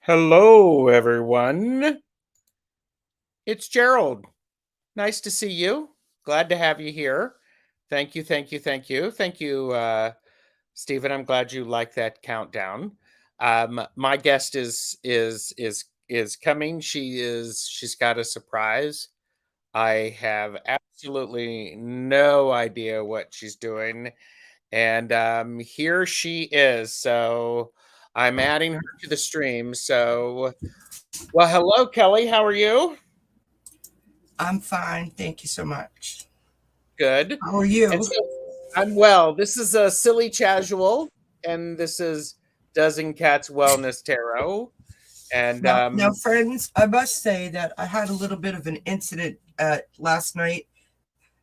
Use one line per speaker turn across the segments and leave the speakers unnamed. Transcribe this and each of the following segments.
Hello, everyone. It's Gerald. Nice to see you. Glad to have you here. Thank you, thank you, thank you. Thank you, Stephen. I'm glad you like that countdown. My guest is coming. She's got a surprise. I have absolutely no idea what she's doing. And here she is. So I'm adding her to the stream. So well, hello, Kelly. How are you?
I'm fine. Thank you so much.
Good.
How are
And
you?
so I'm well. This is a silly casual, and this is Dozen Cats Wellness Tarot. And
Now, friends, I must say that I had a little bit of an incident last night,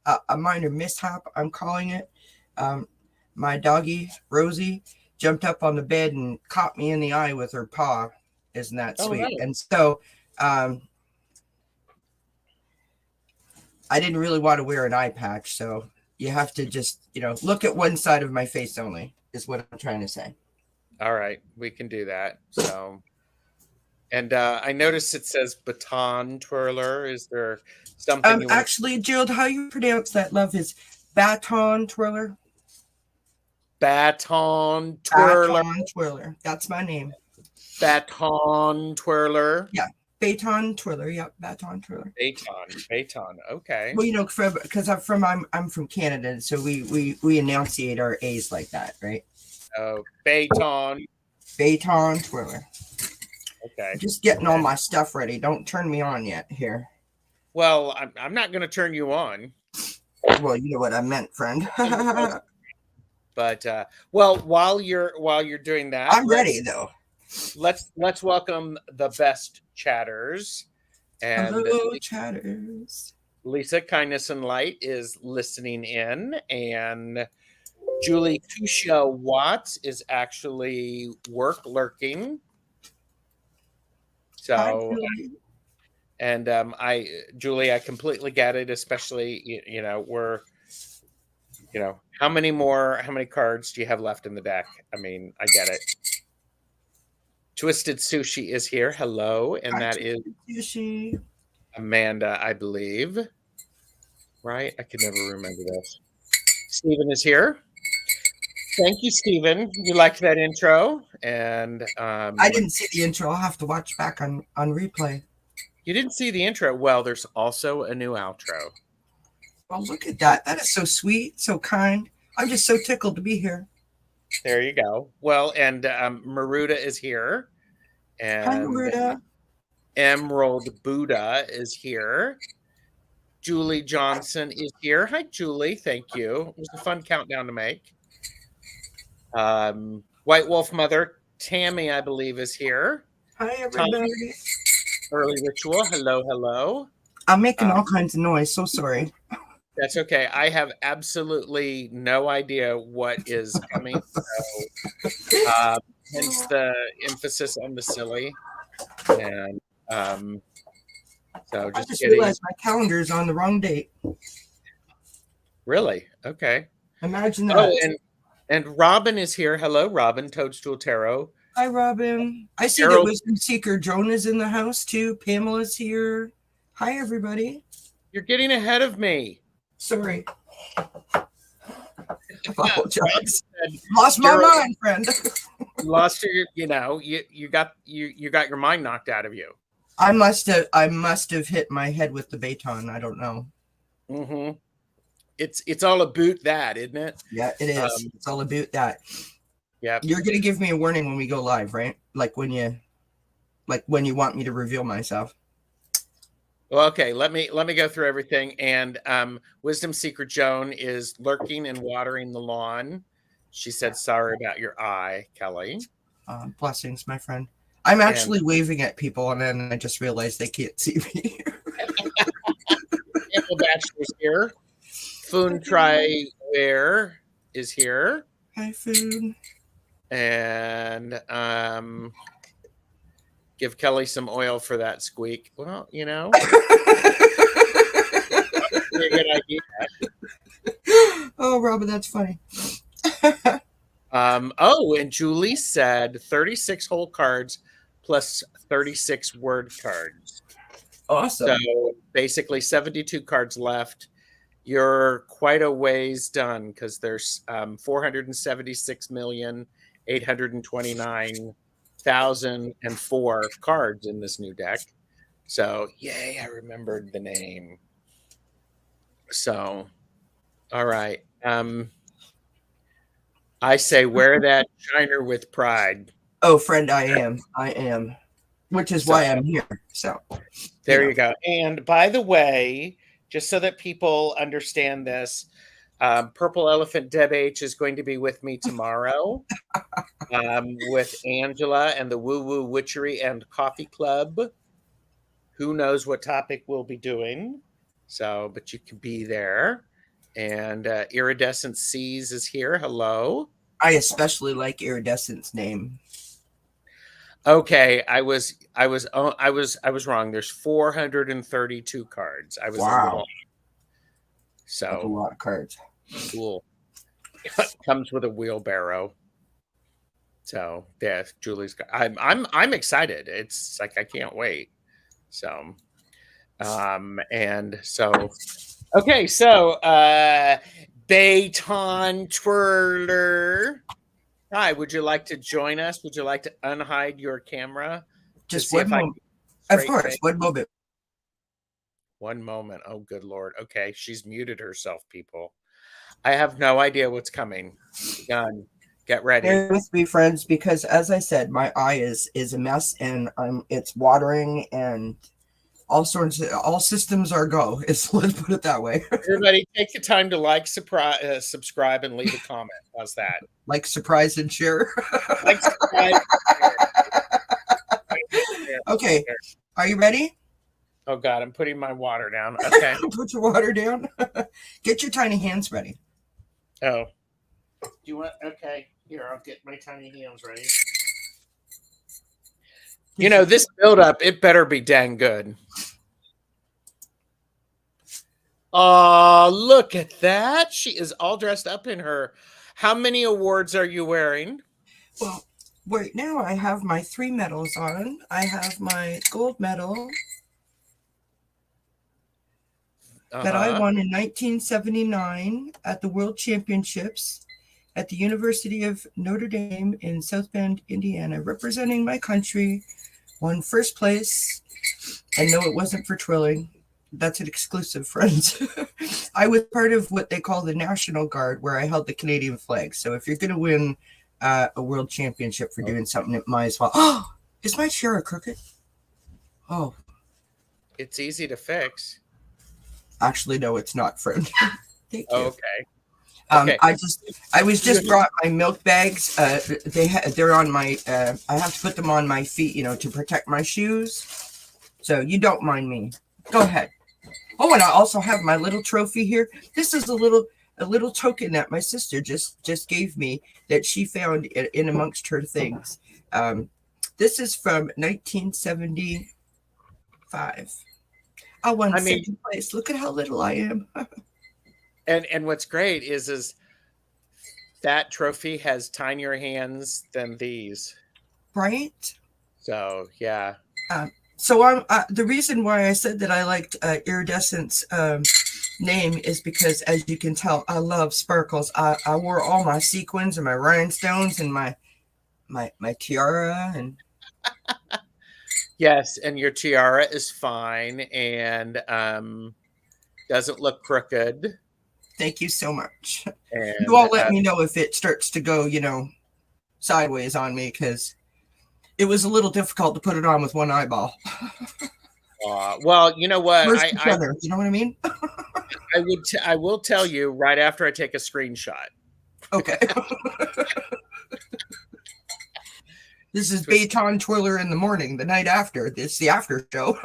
a minor mishap, I'm calling it. Um, my doggie, Rosie, jumped up on the bed and caught me in the eye with her paw. Isn't that
oh no.
sweet? And so um, I didn't really want to wear an eye patch. So you have to just, look at one side of my face only, is what I'm trying to say.
All right, we can do that. So and I noticed it says baton twirler. Is there something you want to
Actually, Gerald, how you pronounce that, love, is baton twirler?
baton twirler?
Baton twirler. That's my name.
Baton twirler.
Yeah. Baton twirler. Yep. Baton twirler.
Baton. Okay.
Well, because I'm from Canada, so we enunciate our A's like that, right?
Oh, baton.
Baton twirler.
Okay.
Just getting all my stuff ready. Don't turn me on yet here.
Well, I'm not going to turn you on.
Well, you know what I meant, friend.
But well, while you're doing that,
I'm ready though.
Let's welcome the best chatters. And
Hello, chatters.
Lisa Kindness and Light is listening in, and Julie Kushia Watts is actually work lurking. So,
Hi, Julie.
and Julie, I completely get it. Especially, we're, how many cards do you have left in the deck? I mean, I get it. Twisted Sushi is here. Hello, and
Hi,
that is
Sushi.
Amanda, I believe. Right? I can never remember this. Stephen is here. Thank you, Stephen. You liked that intro, and
I didn't see the intro. I'll have to watch back on replay.
You didn't see the intro. Well, there's also a new outro.
Well, look at that. That is so sweet, so kind. I'm just so tickled to be here.
There you go. Well, and Maruda is here. And
hi, Maruda.
Emerald Buddha is here. Julie Johnson is here. Hi, Julie. Thank you. It was a fun countdown to make. White Wolf Mother Tammy, I believe, is here.
Hi, everybody.
Early Ritual. Hello, hello.
I'm making all kinds of noise. So sorry.
That's okay. I have absolutely no idea what is coming. So, hence the emphasis on the silly. And so
I just realized my calendar is on the wrong date.
Really? Okay.
Imagine that.
Oh, and Robin is here. Hello, Robin, Toadstool Tarot.
Hi, Robin. I see that Wisdom Seeker Joan is in the house too. Pamela's here. Hi, everybody.
You're getting ahead of me.
Sorry. Apologize. Lost my mind, friend.
Lost your, you got your mind knocked out of you.
I must have hit my head with the baton. I don't know.
Mm-hmm. It's all about that, isn't it?
Yeah, it is. It's all about that.
Yeah.
You're gonna give me a warning when we go live, right? Like when you want me to reveal myself.
Well, okay, let me go through everything. And Wisdom Seeker Joan is lurking and watering the lawn. She said, "Sorry about your eye, Kelly."
Blessings, my friend. I'm actually waving at people, and then I just realized they can't see me.
Apple Bachelor's here. Foon Triware is here.
Hi, Foon.
And give Kelly some oil for that squeak. Well, a good idea.
Oh, Robin, that's funny.
And Julie said 36 whole cards plus 36 word cards.
Awesome.
So basically 72 cards left. You're quite a ways done because there's 476,829,004 cards in this new deck. So yay, I remembered the name. So all right. I say wear that shiner with pride.
Oh, friend, I am, which is
So
why I'm here. So
there you go. And by the way, just so that people understand this, Purple Elephant Deb H is going to be with me tomorrow with Angela and the Woo Woo Witchery and Coffee Club. Who knows what topic we'll be doing? So, but you can be there. And Iridescent Seas is here. Hello.
I especially like Iridescent's name.
Okay, I was wrong. There's 432 cards. I was a little
Wow, that's a
so
lot of cards.
cool. Comes with a wheelbarrow. So yeah, Julie's got, I'm excited. It's like I can't wait. So and so okay, so Baton Twirler. Hi, would you like to join us? Would you like to unhide your camera to
Just
see
one
if I can
moment. Of
straight
course,
face?
one moment.
One moment. Oh, good Lord. Okay, she's muted herself, people. I have no idea what's coming. Done. Get ready.
Bear with me, friends, because as I said, my eye is a mess, and it's watering, and all systems are go. Let's put it that way.
Everybody, take the time to like, subscribe, and leave a comment. How's that?
Like surprise and share.
Like, subscribe, share.
Okay, are you ready?
Oh God, I'm putting my water down. Okay.
Put your water down. Get your tiny hands ready.
Oh. Do you want? Okay. Here, I'll get my tiny hands ready. You know, this build-up, it better be dang good. Oh, look at that. She is all dressed up in her. How many awards are you wearing?
Well, right now I have my 3 medals on. I have my gold medal that I won in 1979 at the World Championships at the University of Notre Dame in South Bend, Indiana, representing my country. Won first place, and no, it wasn't for twirling. That's an exclusive, friends. I was part of what they call the National Guard, where I held the Canadian flag. So if you're going to win a world championship for doing something, it might as well. Oh, is my chair crooked? Oh,
it's easy to fix.
Actually, no, it's not, friend. Thank you.
Okay.
Okay. I was just brought my milk bags. They're on my. I have to put them on my feet, to protect my shoes. So you don't mind me. Go ahead. Oh, and I also have my little trophy here. This is a little token that my sister just gave me that she found in amongst her things. This is from 1975. I won second place. Look at how little I am.
and what's great is that trophy has tinier hands than these.
Right?
So, yeah.
So the reason why I said that I liked Iridescent's name is because, as you can tell, I love sparkles. I wore all my sequins and my rhinestones and my tiara and.
Yes, and your tiara is fine and doesn't look crooked.
Thank you so much.
And,
you all let me know if it starts to go, sideways on me, because it was a little difficult to put it on with one eyeball.
Well, you know what?
You know what I mean?
I will tell you right after I take a screenshot.
Okay. This is Baton Twirler in the morning, the night after. This is the after show.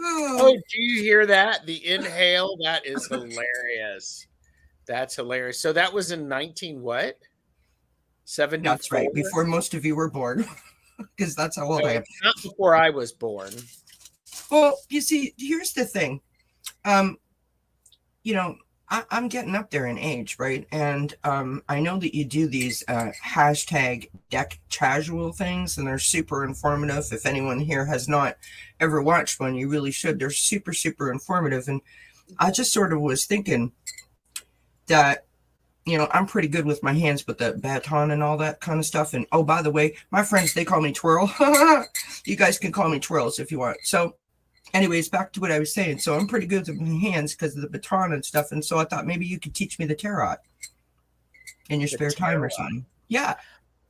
Oh, do you hear that? The inhale, that is hilarious. That's hilarious. So that was in 19 what? 74?
That's right, before most of you were born. Because that's how old I am.
Not before I was born.
Well, you see, here's the thing. I'm getting up there in age, right? And I know that you do these hashtag deck casual things, and they're super informative. If anyone here has not ever watched one, you really should. They're super, super informative. And I just sort of was thinking that, I'm pretty good with my hands with the baton and all that kind of stuff. And oh, by the way, my friends, they call me Twirl. You guys can call me Twirls if you want. So, anyways, back to what I was saying. So I'm pretty good with my hands because of the baton and stuff. And so I thought maybe you could teach me the tarot in your
The
spare time or
tarot.
something. Yeah.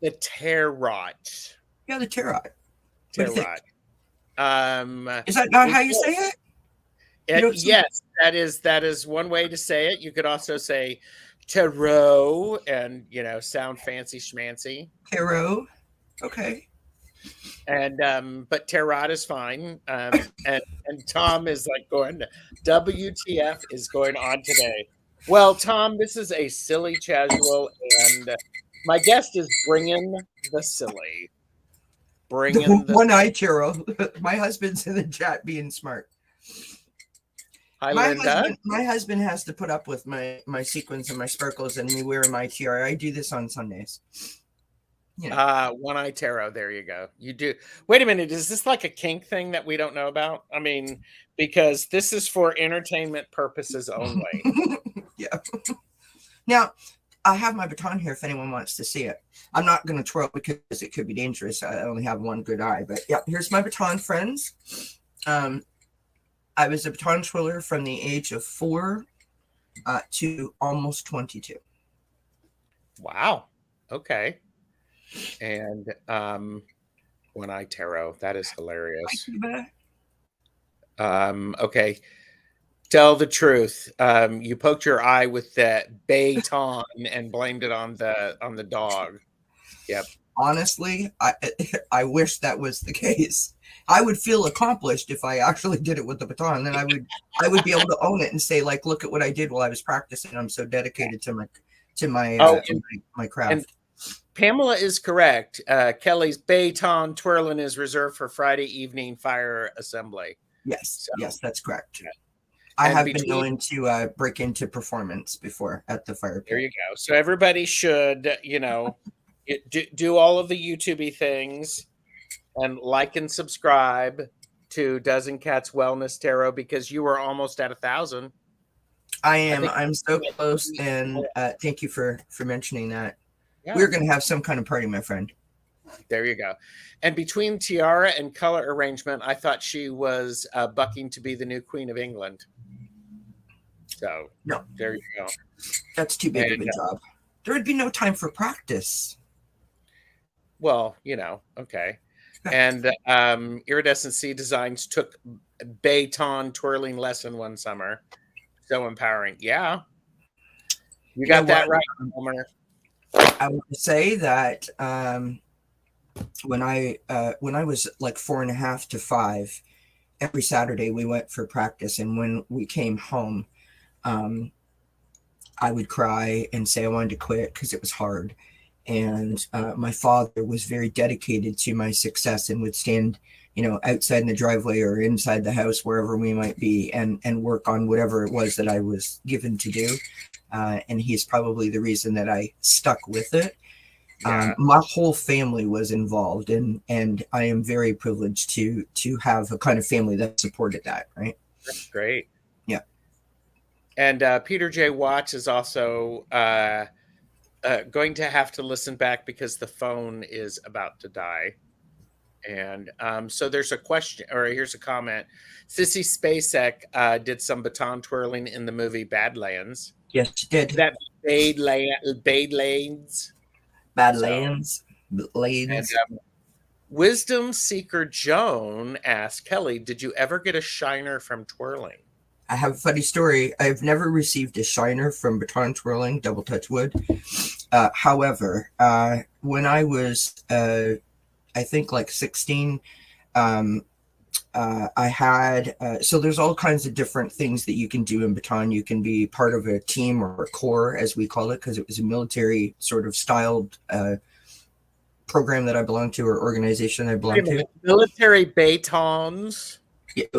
The tarot.
Yeah, the tarot. What do you think?
Tarot.
Is that not
Well,
how you say it?
yes, that is one way to say it. You could also say tarot and sound fancy schmancy.
Tarot. Okay.
And but tarot is fine. And Tom is like going, WTF is going on today. Well, Tom, this is a silly casual, and my guest is bringing the silly.
The
Bringing the
one eye tarot. My husband's in the chat being smart.
Hi, Linda.
My husband has to put up with my sequins and my sparkles and me wearing my tiara. I do this on Sundays.
One eye tarot. There you go. You do. Wait a minute. Is this like a kink thing that we don't know about? I mean, because this is for entertainment purposes only.
Yeah. Now, I have my baton here if anyone wants to see it. I'm not going to twirl because it could be dangerous. I only have one good eye. But yeah, here's my baton, friends. I was a baton twirler from the age of 4 to almost 22.
Wow. Okay. And one eye tarot. That is hilarious. Okay. Tell the truth. You poked your eye with that baton and blamed it on the dog. Yep.
Honestly, I wish that was the case. I would feel accomplished if I actually did it with the baton. Then I would be able to own it and say, like, look at what I did while I was practicing. I'm so dedicated to my craft.
And Pamela is correct. Kelly's baton twirling is reserved for Friday evening fire assembly.
Yes, yes, that's correct. Yeah. I have been known to break into performance before at the fire pit.
There you go. So everybody should, do all of the YouTube things and like and subscribe to Dozen Cats Wellness Tarot because you were almost at 1,000.
I am. I'm so close, and thank you for mentioning that. Yeah. We're going to have some kind of party, my friend.
There you go. And between tiara and color arrangement, I thought she was bucking to be the new Queen of England. So
no,
there you go.
That's too big of a job. There would be no time for practice.
Well, okay. And Iridescent Sea Designs took baton twirling lesson one summer. So empowering. Yeah. You got that right, Homer.
I would say that when I was like 4.5 to 5, every Saturday we went for practice, and when we came home, I would cry and say I wanted to quit because it was hard. And my father was very dedicated to my success and would stand, outside in the driveway or inside the house, wherever we might be, and work on whatever it was that I was given to do. And he's probably the reason that I stuck with it. Yeah. My whole family was involved, and I am very privileged to have a kind of family that supported that. Right.
That's great.
Yeah.
And Peter J. Watts is also going to have to listen back because the phone is about to die. And so there's a question, or here's a comment. Sissy Spacek did some baton twirling in the movie Badlands.
Yes, she did.
That Badlands.
Badlands.
And Wisdom Seeker Joan asked, Kelly, did you ever get a shiner from twirling?
I have a funny story. I've never received a shiner from baton twirling, double touch wood. However, when I was, I think like 16, I had, so there's all kinds of different things that you can do in baton. You can be part of a team or a corps, as we call it, because it was a military sort of styled program that I belonged to, or organization I belonged to.
Military batons.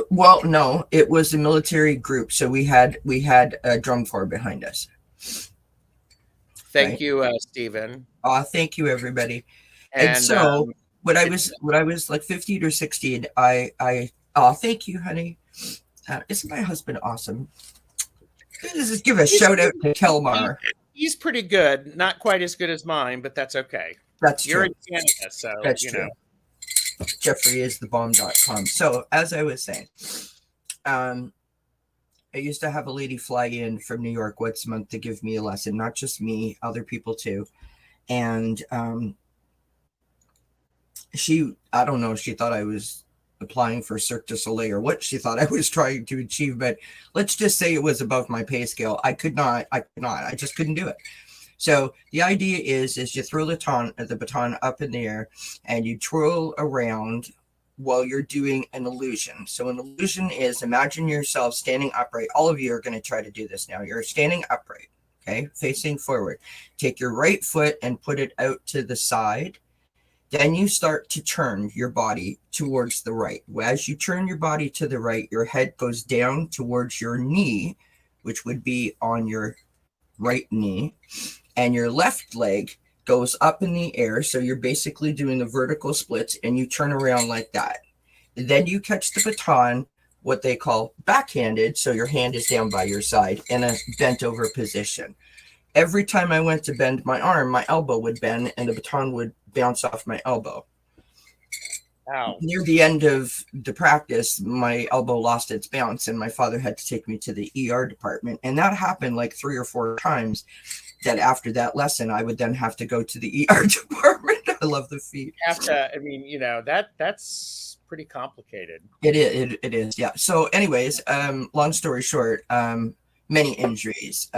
Well, no, it was a military group, so we had a drum corps behind us.
Thank
Right.
you, Stephen.
Thank you, everybody. And
And
so when I
it's
was when I was like 15 or 16, I oh, thank you, honey. Isn't my husband awesome? Let's just give a
he's
shout out to
he,
Kelmar.
he's pretty good. Not quite as good as mine, but that's okay.
That's
You're
true.
in Canada, so
That's
you know.
true. Jeffrey is the bomb.com. So as I was saying, um, I used to have a lady fly in from New York once a month to give me a lesson, not just me, other people too. And I don't know, she thought I was applying for Cirque du Soleil or what she thought I was trying to achieve, but let's just say it was above my pay scale. I just couldn't do it. So the idea is you throw the baton up in the air and you twirl around while you're doing an illusion. So an illusion is, imagine yourself standing upright. All of you are going to try to do this now. You're standing upright, okay, facing forward. Take your right foot and put it out to the side. Then you start to turn your body towards the right. As you turn your body to the right, your head goes down towards your knee, which would be on your right knee, and your left leg goes up in the air. So you're basically doing a vertical splits and you turn around like that. Then you catch the baton, what they call backhanded. So your hand is down by your side in a bent over position. Every time I went to bend my arm, my elbow would bend and the baton would bounce off my elbow.
Ow.
Near the end of the practice, my elbow lost its bounce and my father had to take me to the ER department. And that happened like 3 or 4 times. That after that lesson, I would then have to go to the ER department. I love the feet.
You have to, I mean, you know, that's pretty complicated.
It is, yeah. So anyways, long story short, many injuries.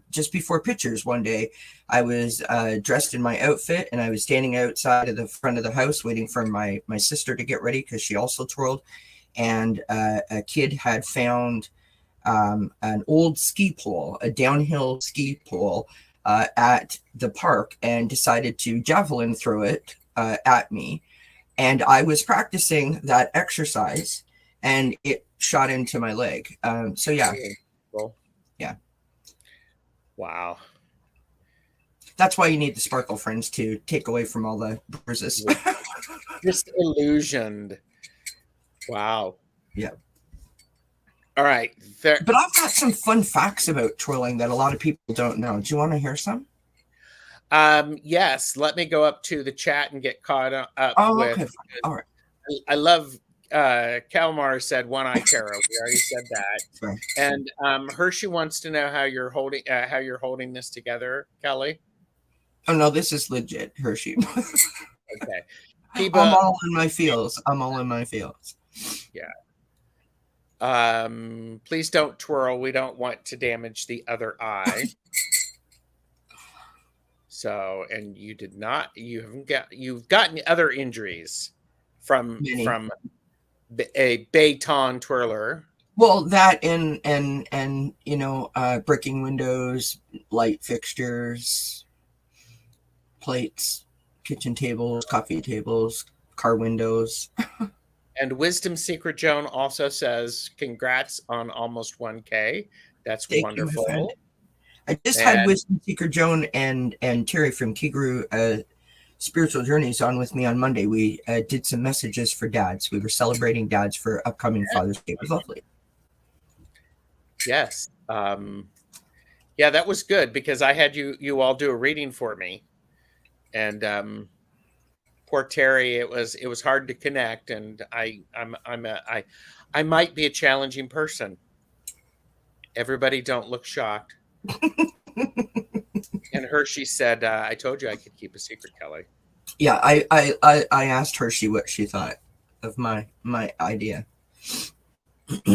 Just before pictures one day, I was dressed in my outfit and I was standing outside of the front of the house waiting for my sister to get ready because she also twirled. And a kid had found an old ski pole, a downhill ski pole at the park, and decided to javelin throw it at me. And I was practicing that exercise and it shot into my leg. So yeah. Yeah.
Wow.
That's why you need the sparkle friends to take away from all the bruises.
Just illusioned. Wow.
Yeah.
All right.
But I've got some fun facts about twirling that a lot of people don't know. Do you want to hear some?
Yes. Let me go up to the chat and get caught up with.
Okay. All right.
I love Kalmar said one-eye tarot. We already said that.
Sorry.
And Hershey wants to know how you're holding this together, Kelly.
Oh no, this is legit, Hershey.
Okay.
I'm all in my feels.
Yeah. Please don't twirl. We don't want to damage the other eye. So, and you've gotten other injuries from a baton twirler.
Well, that and you know, breaking windows, light fixtures, plates, kitchen tables, coffee tables, car windows.
And Wisdom Secret Joan also says, "Congrats on almost 1K. That's
Thank
wonderful."
You, I just had Wisdom Seeker Joan and Terry from Kigru Spiritual Journeys on with me on Monday. We did some messages for dads. We were celebrating dads for upcoming Father's Day. It was lovely.
Yes. Yeah, that was good because I had you all do a reading for me. And poor Terry, it was hard to connect, and I might be a challenging person. Everybody don't look shocked. And Hershey said, "I told you I could keep a secret, Kelly."
Yeah, I asked Hershey what she thought of my idea.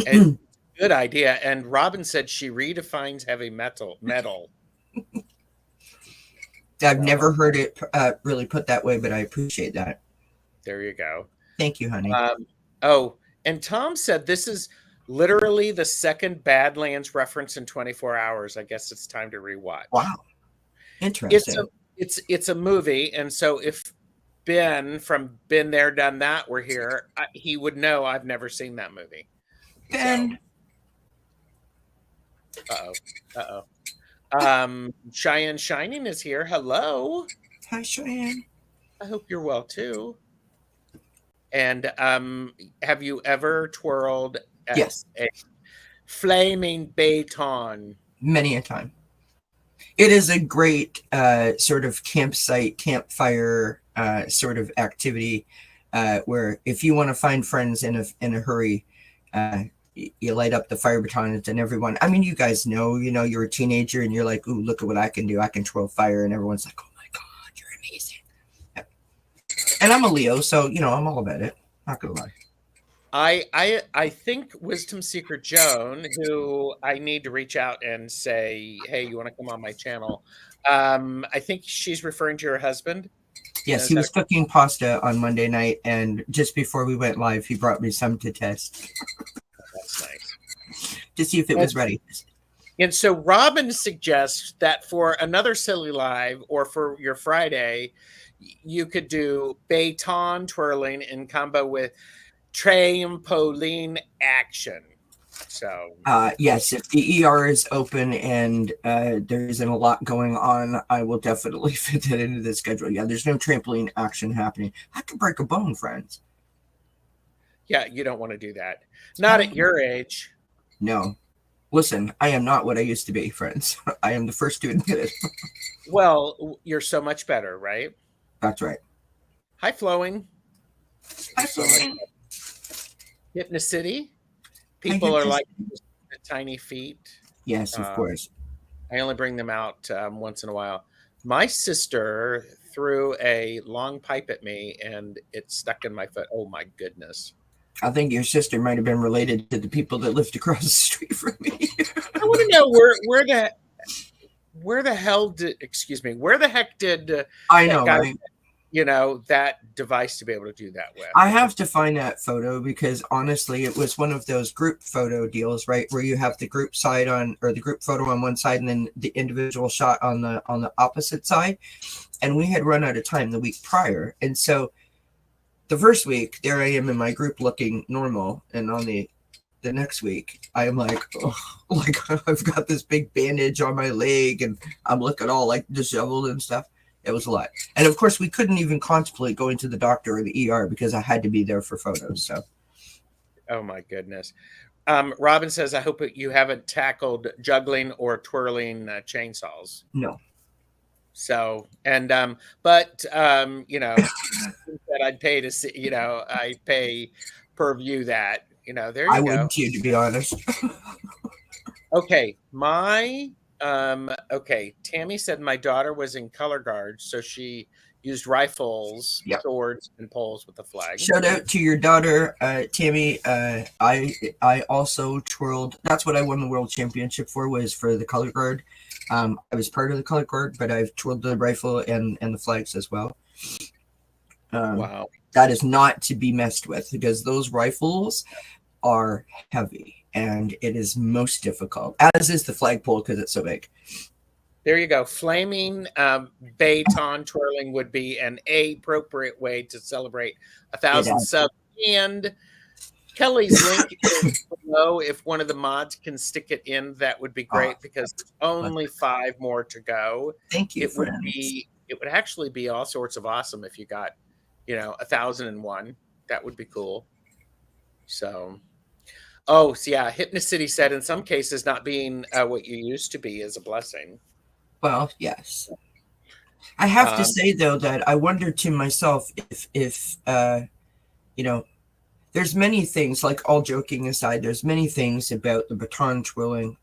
And good idea. And Robin said she redefines heavy metal.
I've never heard it really put that way, but I appreciate that.
There you go.
Thank you, honey.
And Tom said this is literally the second Badlands reference in 24 hours. I guess it's time to rewatch.
Wow. Interesting.
It's a movie, and so if Ben from Been There, Done That were here, he would know I've never seen that movie. So,
Ben.
uh-oh, uh-oh. Cheyenne Shining is here. Hello.
Hi, Cheyenne.
I hope you're well too. And have you ever twirled
Yes,
a flaming baton?
many a time. It is a great sort of campfire sort of activity where if you want to find friends in a hurry, you light up the fire batons and everyone. I mean, you guys know, you're a teenager and you're like, "Ooh, look at what I can do! I can twirl fire," and everyone's like, "Oh my god, you're amazing!" Yeah. And I'm a Leo, so I'm all about it. Not gonna lie.
I think Wisdom Seeker Joan, who I need to reach out and say, hey, you want to come on my channel? I think she's referring to her husband.
Yes, he was cooking pasta on Monday night, and just before we went live, he brought me some to test.
That's nice.
To see if it was ready.
And so Robin suggests that for another silly live or for your Friday, you could do baton twirling in combo with trampoline action. So
yes, if the ER is open and there isn't a lot going on, I will definitely fit that into the schedule. Yeah, there's no trampoline action happening. I could break a bone, friends.
Yeah, you don't want to do that. Not at your age.
No. Listen, I am not what I used to be, friends. I am the first to admit it.
Well, you're so much better, right?
That's right.
Hi, Flowing.
Hi, Flowing.
Hypnocity. People are like the tiny feet.
Yes, of course.
I only bring them out once in a while. My sister threw a long pipe at me and it stuck in my foot. Oh my goodness.
I think your sister might have been related to the people that lived across the street from me.
I want to know where the heck did
I know, right?
That device to be able to do that with.
I have to find that photo because honestly, it was one of those group photo deals, right? Where you have the group side or the group photo on one side and then the individual shot on the opposite side. And we had run out of time the week prior. And so the first week, there I am in my group looking normal. And on the next week, I am like, oh, like I've got this big bandage on my leg and I'm looking all like disheveled and stuff. It was a lot. And of course, we couldn't even contemplate going to the doctor or the ER because I had to be there for photos. So,
oh my goodness. Robin says, I hope you haven't tackled juggling or twirling chainsaws.
No.
So, and, but, that I'd pay to see, I pay per view that, there you go.
I wouldn't, to be honest.
Okay. Okay. Tammy said my daughter was in color guard, so she used rifles, swords, and poles with the flag.
Shout out to your daughter, Tammy. I also twirled. That's what I won the world championship for, was for the color guard. I was part of the color guard, but I've twirled the rifle and the flags as well.
Wow.
That is not to be messed with because those rifles are heavy and it is most difficult, as is the flagpole because it's so big.
There you go. Flaming baton twirling would be an appropriate way to celebrate 1,000 subs. And Kelly's link is below. If one of the mods can stick it in, that would be great because there's only 5 more to go.
Thank you.
It would actually be all sorts of awesome if you got, 1,001. That would be cool. So, yeah, Hypnocity said in some cases not being what you used to be is a blessing.
Well, yes. I have to say though that I wonder to myself if there's many things, like, all joking aside, there's many things about the baton twirling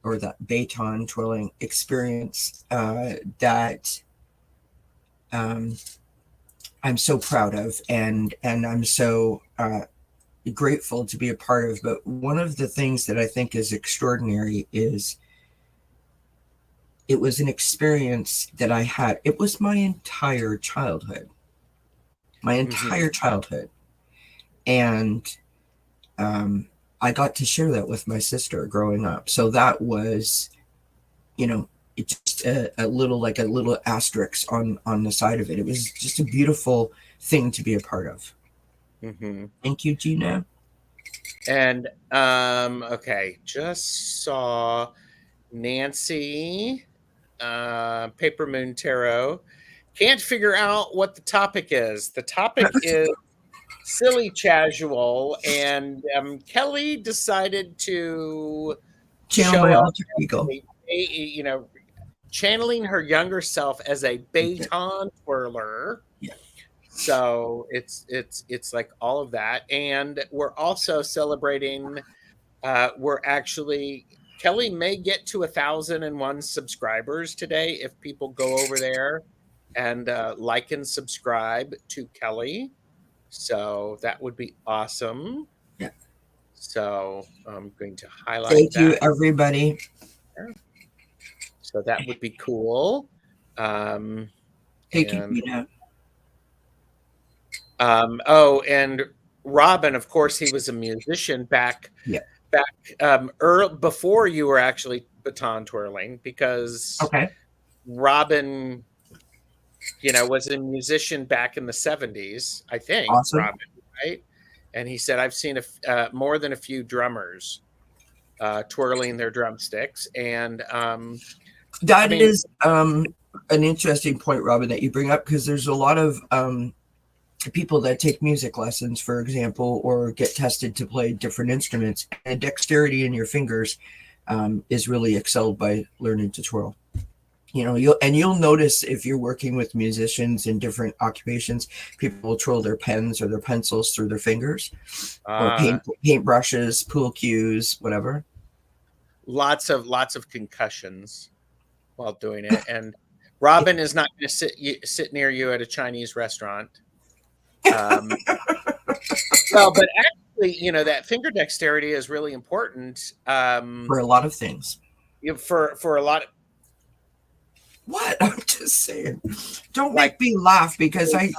or the baton twirling experience that I'm so proud of and I'm so grateful to be a part of. But one of the things that I think is extraordinary is it was an experience that I had. It was my entire childhood. And I got to share that with my sister growing up. So that was, It's just a little like a little asterisk on the side of it. It was just a beautiful thing to be a part of.
Mm-hmm.
Thank you, Gina.
And okay, just saw Nancy, Paper Moon Tarot. Can't figure out what the topic is. The topic is silly casual, and Kelly decided to
Channel my
show up
alter ego.
you know, channeling her younger self as a baton twirler.
Yeah.
So it's like all of that, and we're also celebrating. We're actually Kelly may get to 1,001 subscribers today if people go over there and like and subscribe to Kelly. So that would be awesome.
Yeah.
So I'm going to highlight
Thank you,
that.
everybody.
There. So that would be cool.
Thank you,
And
Gina.
oh, and Robin, of course, he was a musician back
Yeah.
early, before you were actually baton twirling, because
Okay.
Robin, was a musician back in the 70s, I think,
Awesome.
Robin, right? And he said, I've seen more than a few drummers twirling their drumsticks. And
That
I mean,
is an interesting point, Robin, that you bring up, because there's a lot of people that take music lessons, for example, or get tested to play different instruments. And dexterity in your fingers is really excelled by learning to twirl. You'll notice if you're working with musicians in different occupations, people will twirl their pens or their pencils through their fingers, or paint brushes, pool cues, whatever.
Lots of concussions while doing it. And Robin is not going to sit near you at a Chinese restaurant. Well, but actually, that finger dexterity is really important
For a lot of things.
For a lot of.
What? I'm just saying. Don't make me laugh, because I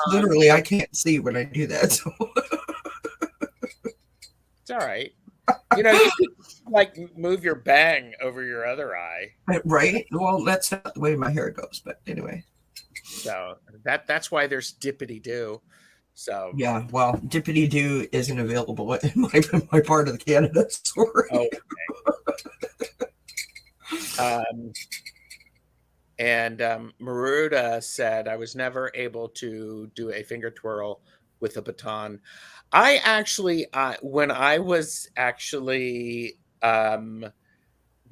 can't see when I do that. So.
It's all right. You could like move your bang over your other eye.
Right? Well, that's not the way my hair goes, but anyway.
So that's why there's dippity do. So
yeah, well, dippity do isn't available in my part of the Canada. Sorry.
Oh, okay. And Maruda said, I was never able to do a finger twirl with a baton. I actually, when I was actually, when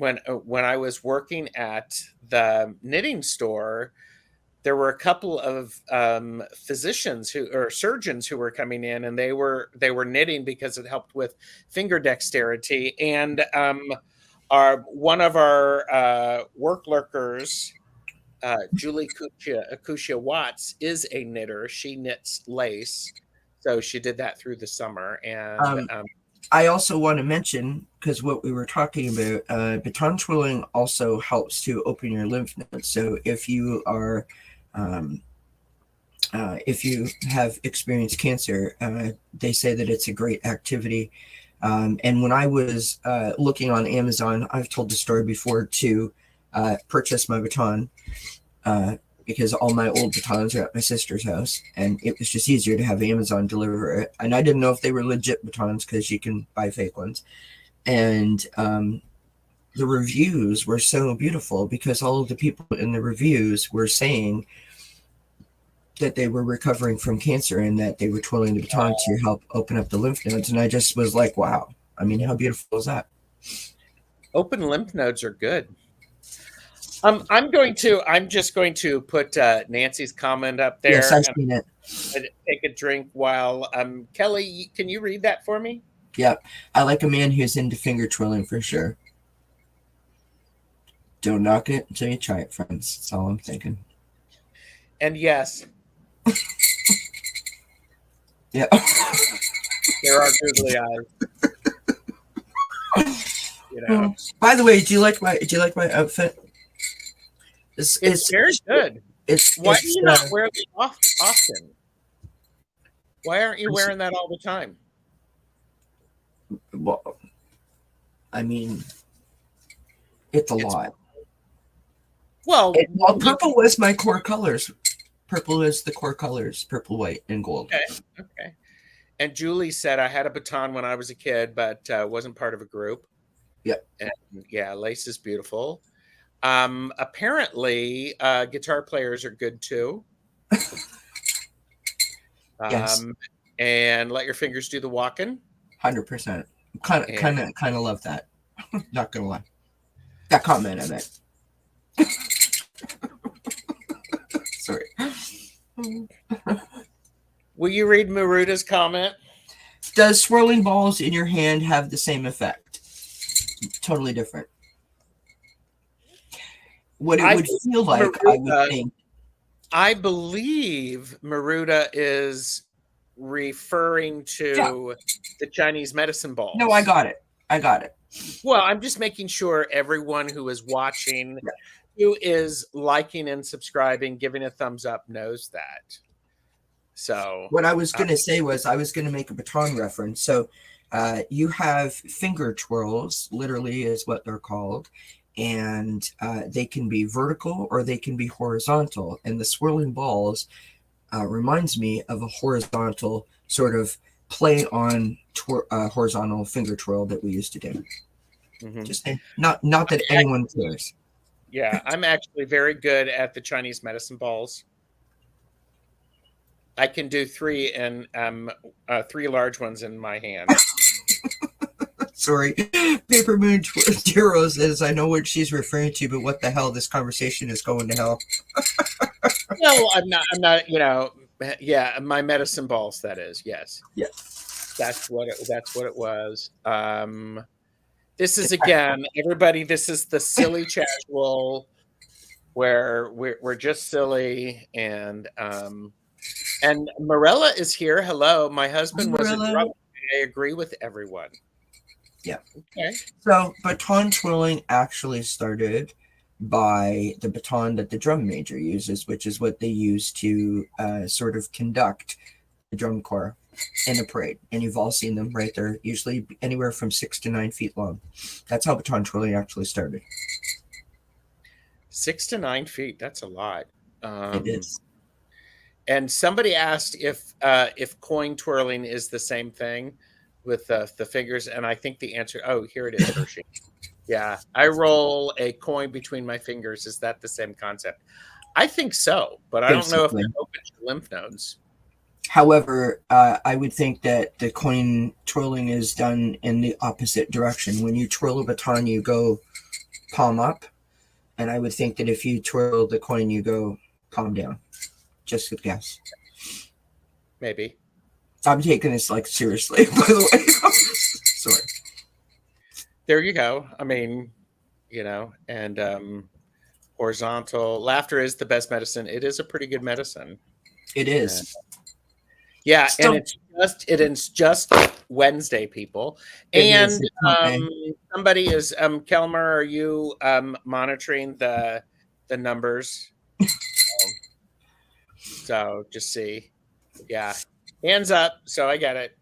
I was working at the knitting store, there were a couple of physicians or surgeons who were coming in, and they were knitting because it helped with finger dexterity. And one of our work lurkers, Julie Akusha Watts, is a knitter. She knits lace, so she did that through the summer. And
I also want to mention, because what we were talking about, baton twirling also helps to open your lymph nodes. So if you are if you have experienced cancer, they say that it's a great activity. And when I was looking on Amazon, I've told the story before, to purchase my baton, because all my old batons are at my sister's house, and it was just easier to have Amazon deliver it. And I didn't know if they were legit batons, because you can buy fake ones. And the reviews were so beautiful, because all of the people in the reviews were saying that they were recovering from cancer, and that they were twirling the baton to help open up the lymph nodes. And I just was like, wow. I mean, how beautiful is that?
Open lymph nodes are good. I'm just going to put Nancy's comment up there.
Yes, I've seen it.
Take a drink while Kelly, can you read that for me?
Yeah, I like a man who's into finger twirling for sure. Don't knock it until you try it, friends. That's all I'm thinking.
And yes.
Yeah.
There are googly eyes.
By the way, do you like my outfit?
It's very good. Why do you not wear it often? Why aren't you wearing that all the time?
Well, I mean, it's a lot.
Well,
Purple was my core colors. Purple is the core colors: purple, white, and gold.
okay, okay. And Julie said I had a baton when I was a kid, but wasn't part of a group.
Yep.
And yeah, lace is beautiful. Apparently, guitar players are good too.
Yes.
And let your fingers do the walking.
100%. Kind of love that. Not gonna lie. That comment I meant. Sorry.
Will you read Maruta's comment?
Does swirling balls in your hand have the same effect? Totally different. What it would feel like, Maruta, I would think.
I believe Maruta is referring to the Chinese medicine balls.
No, I got it.
Well, I'm just making sure everyone who is watching, who is liking and subscribing, giving a thumbs up, knows that. So
what I was going to say was I was going to make a baton reference. So you have finger twirls, literally is what they're called. And they can be vertical or they can be horizontal. And the swirling balls reminds me of a horizontal sort of play on horizontal finger twirl that we used to do. Mm-hmm. Just not that anyone cares.
Yeah, I'm actually very good at the Chinese medicine balls. I can do 3 and 3 large ones in my hand.
Sorry, Paper Moon Tiro says I know what she's referring to, but what the hell? This conversation is going to hell.
No, I'm not. You know, yeah, my medicine balls. That is, yes.
Yeah.
That's what it was. This is again, everybody. This is the silly casual, where we're just silly, and Morella is here. Hello, my husband was a drummer. I agree with everyone.
Yeah.
Okay.
So baton twirling actually started by the baton that the drum major uses, which is what they use to sort of conduct the drum corps in a parade. And you've all seen them right there, usually anywhere from 6 to 9 feet long. That's how baton twirling actually started.
6 to 9 feet. That's a lot.
It is.
And somebody asked if coin twirling is the same thing with the fingers, and I think the answer. Oh, here it is, Hershey. Yeah, I roll a coin between my fingers. Is that the same concept? I think so, but I don't know if it opens your lymph nodes.
However, I would think that the coin twirling is done in the opposite direction. When you twirl a baton, you go palm up, and I would think that if you twirl the coin, you go palm down. Just a guess.
Maybe.
I'm taking this like seriously, by the way. Sorry.
There you go. I mean, you know, and horizontal laughter is the best medicine. It is a pretty good medicine.
It is.
Yeah, so, and it's just Wednesday, people. And somebody is Kelmer, are you monitoring the numbers? So just see. Yeah. Hands up. So I get it.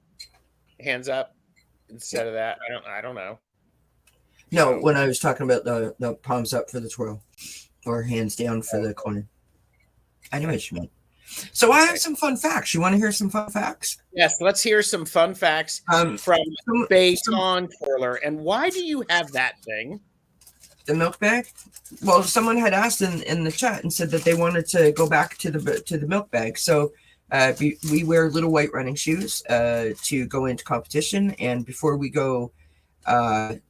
Hands up instead of that. I don't know.
No, when I was talking about the palms up for the twirl or hands down for the coin. I know what you meant. So I have some fun facts. You want to hear some fun facts?
Yes, let's hear some fun facts from Baton Twirler. And why do you have that thing?
The milk bag? Well, someone had asked in the chat and said that they wanted to go back to the milk bag. So we wear little white running shoes to go into competition, and before we go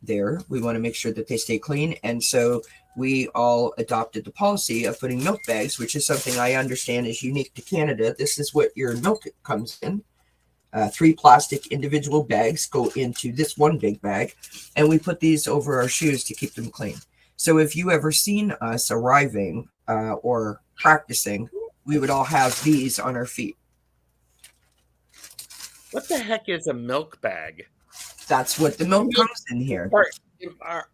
there, we want to make sure that they stay clean. And so we all adopted the policy of putting milk bags, which is something I understand is unique to Canada. This is what your milk comes in. 3 plastic individual bags go into this one big bag, and we put these over our shoes to keep them clean. So if you ever seen us arriving or practicing, we would all have these on our feet.
What the heck is a milk bag?
That's what the milk comes in here.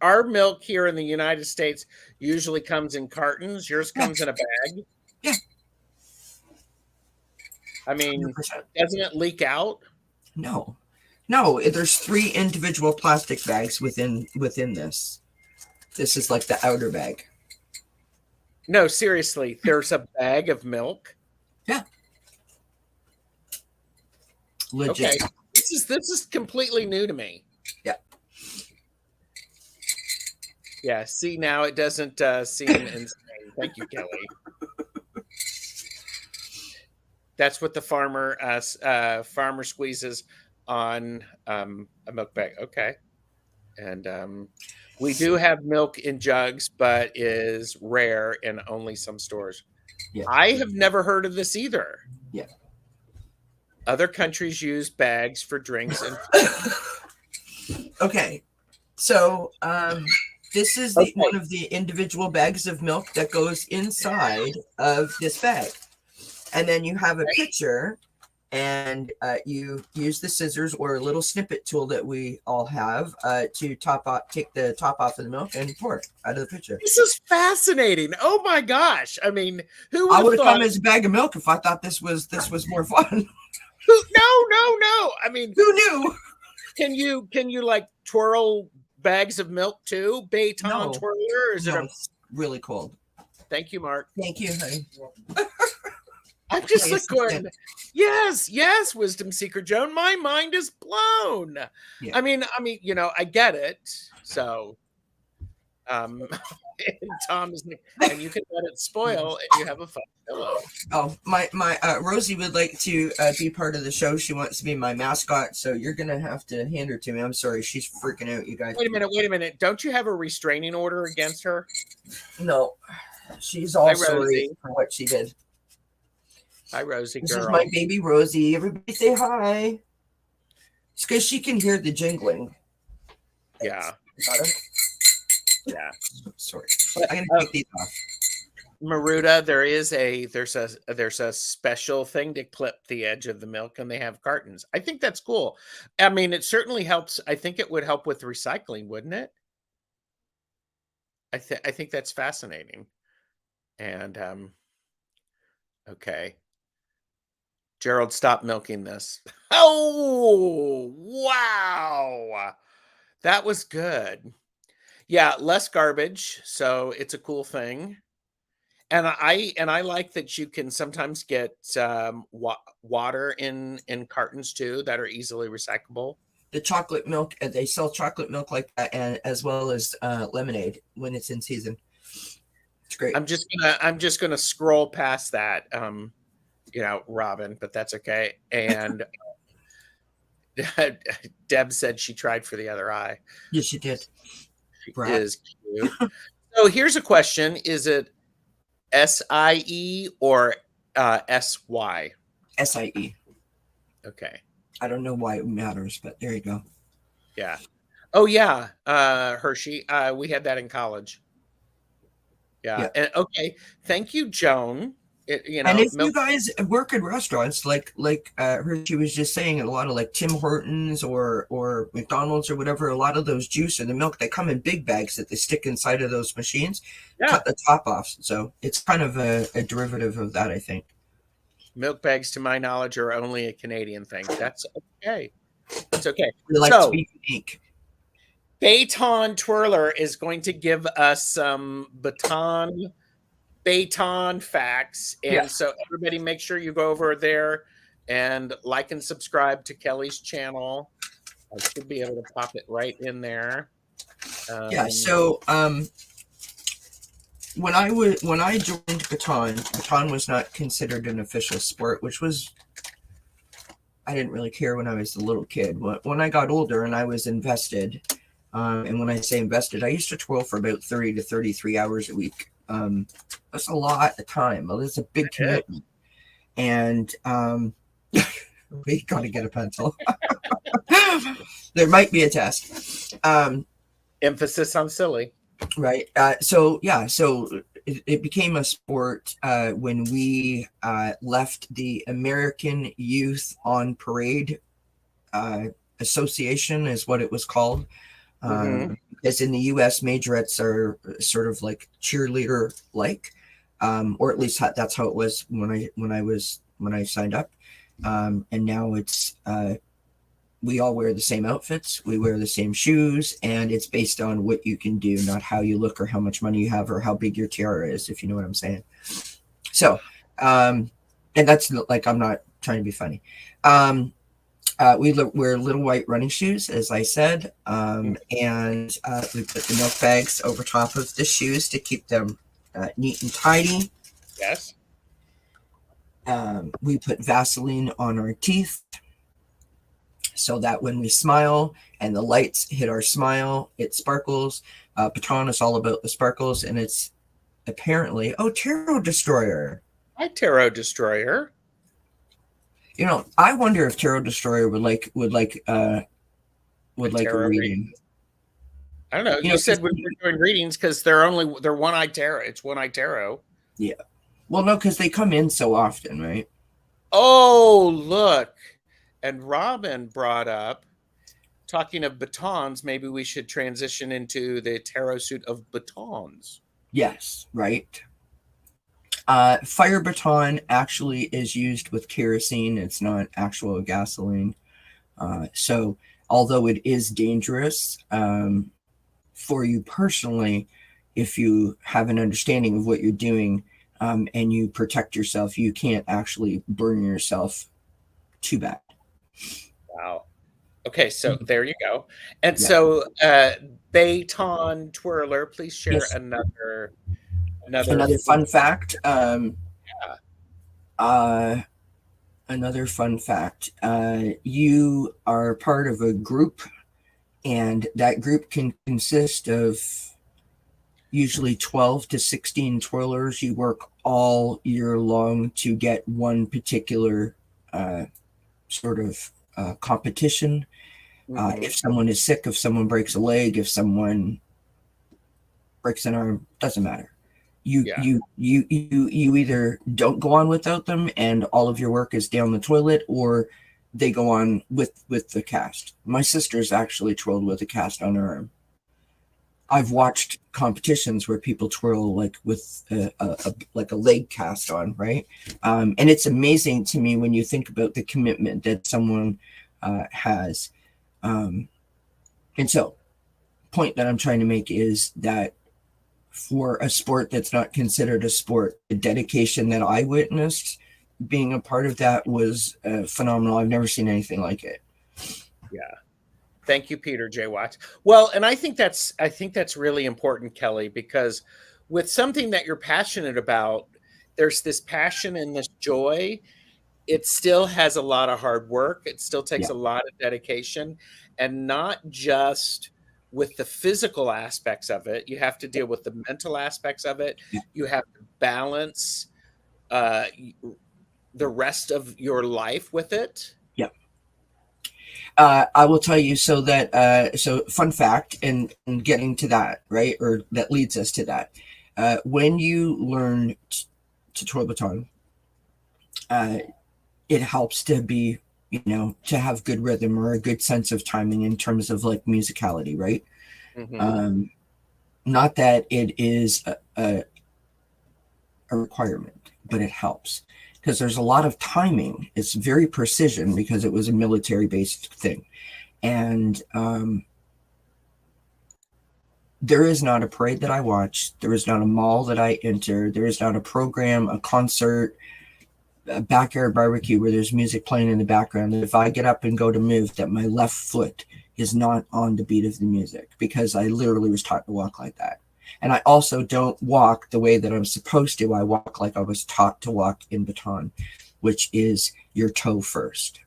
Our milk here in the United States usually comes in cartons. Yours comes in a bag?
Yeah.
I mean, 100%. Doesn't it leak out?
No. There's 3 individual plastic bags within this. This is like the outer bag.
No, seriously, there's a bag of milk.
Yeah, legit.
Okay. This is completely new to me.
Yeah.
Yeah, see now it doesn't seem insane. Thank you, Kelly. That's what the farmer squeezes on a milk bag. Okay. And we do have milk in jugs, but is rare in only some stores.
Yeah.
I have never heard of this either.
Yeah.
Other countries use bags for drinks and
Okay. So, this is the
okay.
one of the individual bags of milk that goes inside of this bag. And then you have a pitcher, and you use the scissors or a little snippet tool that we all have to take the top off of the milk and pour it out of the pitcher.
This is fascinating. Oh my gosh. I mean, who would
I
have
would have
thought
come as a bag of milk if I thought this was more fun.
no. I mean,
Who knew?
can you like twirl bags of milk too? Baton
No.
twirler? Or is it a
It's really cold.
thank you, Mark.
Thank you, honey.
I'm just
Nice
like going,
assistant.
yes, Wisdom Seeker Joan. My mind is blown.
Yeah.
I mean, I get it. So, and Tom is, and you can let it spoil, and you have a fun pillow.
Oh, my Rosie would like to be part of the show. She wants to be my mascot, so you're gonna have to hand her to me. I'm sorry, she's freaking out, you guys.
Wait a minute. Don't you have a restraining order against her?
No, she's all
Hi,
sorry
Rosie.
for what she did.
Hi, Rosie
This
girl.
is my baby Rosie. Everybody say hi. It's because she can hear the jingling.
Yeah.
Got her?
Yeah.
Sorry. I'm gonna take these off.
Maruda, there's a special thing to clip the edge of the milk, and they have cartons. I think that's cool. I mean, it certainly helps. I think it would help with recycling, wouldn't it? I think that's fascinating. And okay. Gerald, stop milking this. Oh, wow. That was good. Yeah, less garbage, so it's a cool thing. And I like that you can sometimes get water in cartons too that are easily recyclable.
The chocolate milk, they sell chocolate milk like that, and as well as lemonade when it's in season. It's great.
I'm just gonna scroll past that, Robin, but that's okay. And Deb said she tried for the other eye.
Yes, she did.
She
Brat.
is cute. So here's a question: is it SIE or SY?
SIE.
Okay.
I don't know why it matters, but there you go.
Yeah. Oh yeah, Hershey. We had that in college. Yeah. And okay. Thank you, Joan.
And if you
milk.
guys work in restaurants, like Hershey was just saying, a lot of like Tim Hortons or McDonald's or whatever, a lot of those juice or the milk, they come in big bags that they stick inside of those machines.
Yeah.
Cut the top off, so it's kind of a derivative of that, I think.
Milk bags, to my knowledge, are only a Canadian thing. That's okay. It's okay.
We like to be unique.
Baton Twirler is going to give us some Baton facts. And so everybody make sure you go over there and like and subscribe to Kelly's channel. I should be able to pop it right in there.
So when I joined Baton was not considered an official sport, which was, I didn't really care when I was a little kid. When I got older and I was invested, and when I say invested, I used to twirl for about 30 to 33 hours a week. That's a lot of time. Well, it's a big commitment. And we got to get a pencil. There might be a test.
Emphasis on silly.
Right. So it became a sport when we left the American Youth on Parade Association, is what it was called. As in the U.S., majorettes are sort of like cheerleader like, or at least that's how it was when I signed up. And now it's we all wear the same outfits, we wear the same shoes, and it's based on what you can do, not how you look or how much money you have or how big your tiara is, if you know what I'm saying. So, and that's like, I'm not trying to be funny. We wear little white running shoes, as I said, and we put the milk bags over top of the shoes to keep them neat and tidy.
Yes.
We put Vaseline on our teeth so that when we smile and the lights hit our smile, it sparkles. Baton is all about the sparkles, and it's apparently, oh, Tarot Destroyer.
Hi, Tarot Destroyer.
You know, I wonder if Tarot Destroyer would like a
Tarot
reading.
I don't know.
You
You
know,
said we were doing readings because they're one-eyed tarot. It's one-eyed tarot.
yeah. Well, no, because they come in so often, right?
Oh, look. And Robin brought up, talking of batons, maybe we should transition into the tarot suit of batons.
Yes, right. Fire baton actually is used with kerosene. It's not actual gasoline. So, although it is dangerous for you personally, if you have an understanding of what you're doing and you protect yourself, you can't actually burn yourself too bad.
Wow. Okay, so there you go. And
Yeah.
so, baton twirler, please share
Yes.
another
Another fun fact.
yeah.
Uh, Another fun fact. You are part of a group, and that group can consist of usually 12 to 16 twirlers. You work all year long to get one particular sort of competition. If someone is sick, if someone breaks a leg, if someone breaks an arm, doesn't matter. You either don't go on without them and all of your work is down the toilet, or they go on with the cast. My sister's actually twirled with a cast on her arm. I've watched competitions where people twirl like with a leg cast on, right? And it's amazing to me when you think about the commitment that someone has. And so, point that I'm trying to make is that for a sport that's not considered a sport, the dedication that I witnessed being a part of that was phenomenal. I've never seen anything like it.
Yeah. Thank you, Peter J. Watts. Well, and I think that's really important, Kelly, because with something that you're passionate about, there's this passion and this joy. It still has a lot of hard work. It still takes
Yeah.
a lot of dedication, and not just with the physical aspects of it. You have to deal with the mental aspects of it.
Yeah.
You have to balance uh, the rest of your life with it.
Yeah. I will tell you, so that so fun fact, and getting to that, right, or that leads us to that. When you learn to twirl baton, it helps to be, to have good rhythm or a good sense of timing in terms of like musicality, right? Not that it is a requirement, but it helps because there's a lot of timing. It's very precision because it was a military based thing. And there is not a parade that I watch. There is not a mall that I enter. There is not a program, a concert, a backyard barbecue where there's music playing in the background. If I get up and go to move, that my left foot is not on the beat of the music, because I literally was taught to walk like that. And I also don't walk the way that I'm supposed to. I walk like I was taught to walk in baton, which is your toe first.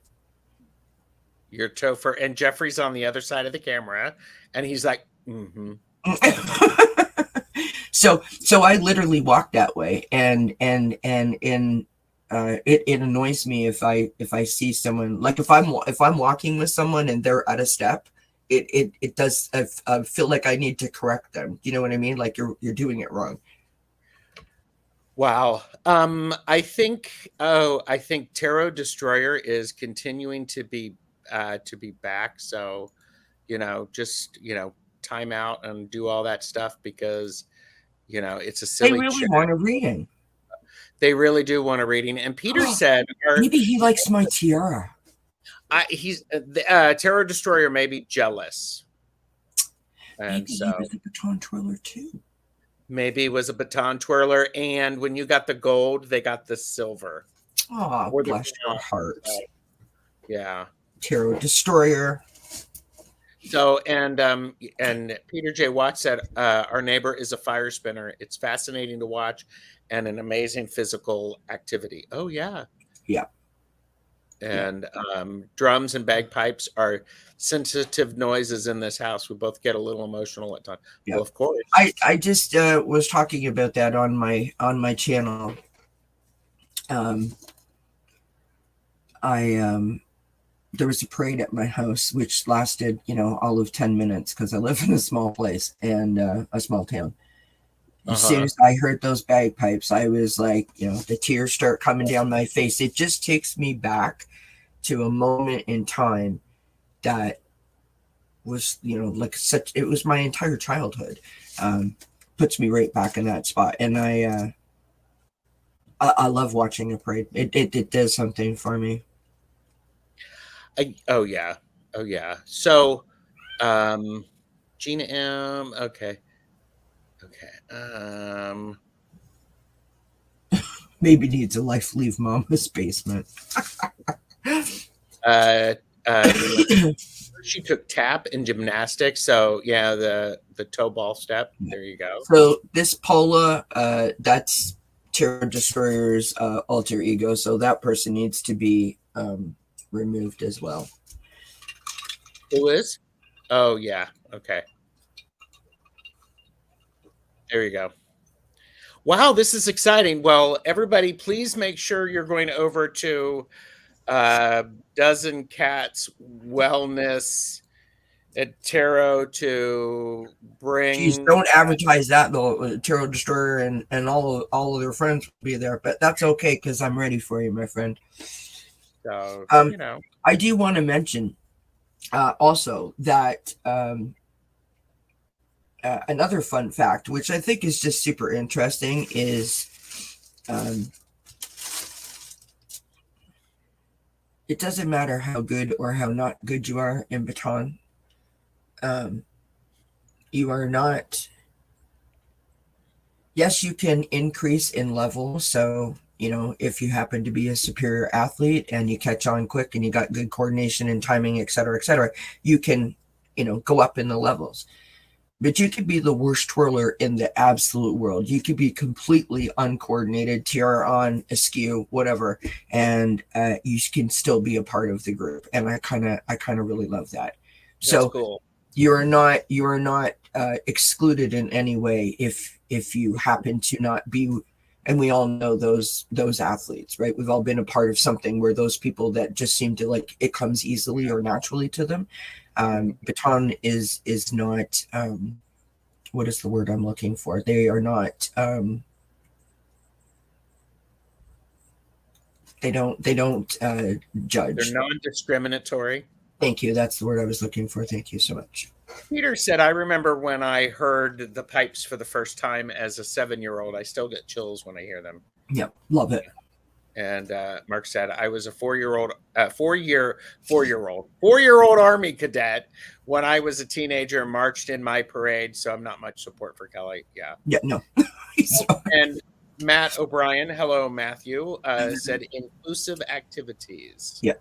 Your toe first. And Jeffrey's on the other side of the camera, and he's like, mm-hmm.
So I literally walk that way, and it annoys me if I see someone, like if I'm walking with someone and they're at a step, it does, I feel like I need to correct them. You know what I mean? Like you're doing it wrong.
Wow. I think Tarot Destroyer is continuing to be back. So, just time out and do all that stuff, because it's a
They
silly
really
chat.
want a reading.
They really do want a reading. And Peter said,
Maybe he likes my tiara.
He's the Terror Destroyer may be jealous, and
Maybe he
so
was a baton twirler too.
maybe it was a baton twirler. And when you got the gold, they got the silver
Oh,
or the
bless your heart.
yeah.
Terror Destroyer.
So and Peter J. Watts said our neighbor is a fire spinner. It's fascinating to watch and an amazing physical activity. Oh yeah.
Yeah.
And drums and bagpipes are sensitive noises in this house. We both get a little emotional at times.
Yeah.
Well, of course.
I just was talking about that on my channel. There was a parade at my house which lasted, all of 10 minutes because I live in a small place and a small town. As soon as I heard those bagpipes, I was like, the tears start coming down my face. It just takes me back to a moment in time that was, like it was my entire childhood. Puts me right back in that spot. And I love watching a parade. It does something for me.
Oh yeah. So, Gina M. Okay.
Maybe needs a life. Leave mama's basement.
She took tap in gymnastics, so yeah, the toe ball step. There you go.
So this Paula, that's Terror Destroyer's alter ego, so that person needs to be removed as well.
Who is? Oh yeah. Okay. There you go. Wow, this is exciting. Well, everybody, please make sure you're going over to Dozen Cats Wellness at Tarot to bring.
Jeez, don't advertise that though. Terror Destroyer and all of their friends will be there, but that's okay because I'm ready for you, my friend.
So
I do want to mention also that another fun fact, which I think is just super interesting, is it doesn't matter how good or how not good you are in baton. You are not. Yes, you can increase in level. So, if you happen to be a superior athlete and you catch on quick and you got good coordination and timing, et cetera, you can, go up in the levels. But you could be the worst twirler in the absolute world. You could be completely uncoordinated, tiara on, askew, whatever, and you can still be a part of the group. And I kind of really love that.
That's cool.
You are not excluded in any way if you happen to not be. And we all know those athletes, right? We've all been a part of something where those people that just seem to like it comes easily or naturally to them. Baton is not what is the word I'm looking for? They are not they don't judge.
They're non-discriminatory.
Thank you. That's the word I was looking for. Thank you so much.
Peter said, I remember when I heard the pipes for the first time as a 7-year-old. I still get chills when I hear them.
Yep, love it.
And Mark said, I was a 4-year-old Army cadet when I was a teenager and marched in my parade. So I'm not much support for Kelly. Yeah.
Yeah, no.
And Matt O'Brien, hello, Matthew, said inclusive activities.
Yeah.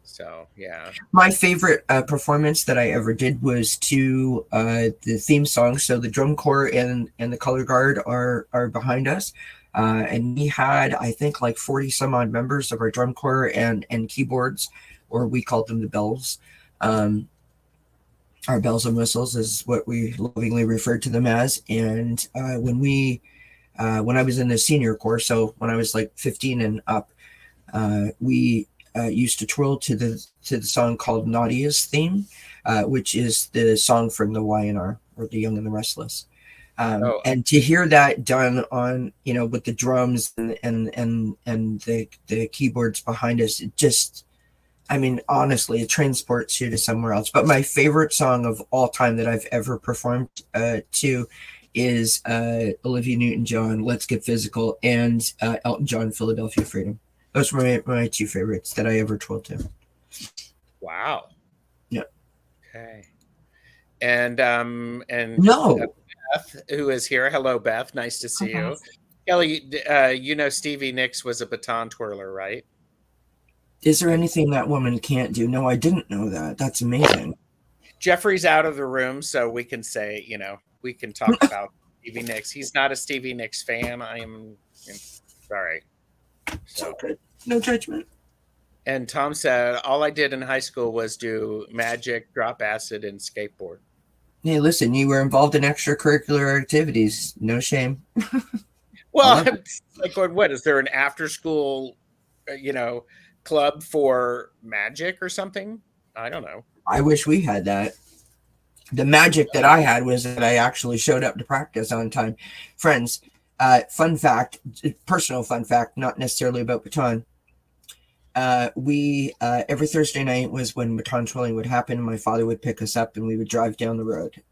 So, yeah.
My favorite performance that I ever did was to the theme song. So the drum corps and the color guard are behind us. And we had, I think, like 40 some odd members of our drum corps and keyboards, or we called them the bells. Our bells and whistles is what we lovingly referred to them as. And when I was in the senior corps, so when I was like 15 and up, we used to twirl to the song called Nadia's Theme, which is the song from the YNR, or the Young and the Restless. And to hear that done on, with the drums and the keyboards behind us, it just, I mean, honestly, it transports you to somewhere else. But my favorite song of all time that I've ever performed to is Olivia Newton-John, Let's Get Physical, and Elton John, Philadelphia Freedom. Those were my two favorites that I ever twirled to.
Wow.
Yeah.
Okay. And
No.
Beth, who is here. Hello, Beth. Nice to see you. Kelly, you know Stevie Nicks was a baton twirler, right?
Is there anything that woman can't do? No, I didn't know that. That's amazing.
Jeffrey's out of the room, so we can say, we can talk about Stevie Nicks. He's not a Stevie Nicks fan. I am sorry.
It's
So,
okay. No judgment.
and Tom said, all I did in high school was do magic, drop acid, and skateboard.
Hey, listen, you were involved in extracurricular activities. No shame. I
Well,
love it.
like, what is there an after school, club for magic or something? I don't know.
I wish we had that. The magic that I had was that I actually showed up to practice on time. Friends, fun fact, personal fun fact, not necessarily about baton. We every Thursday night was when baton twirling would happen. My father would pick us up and we would drive down the road.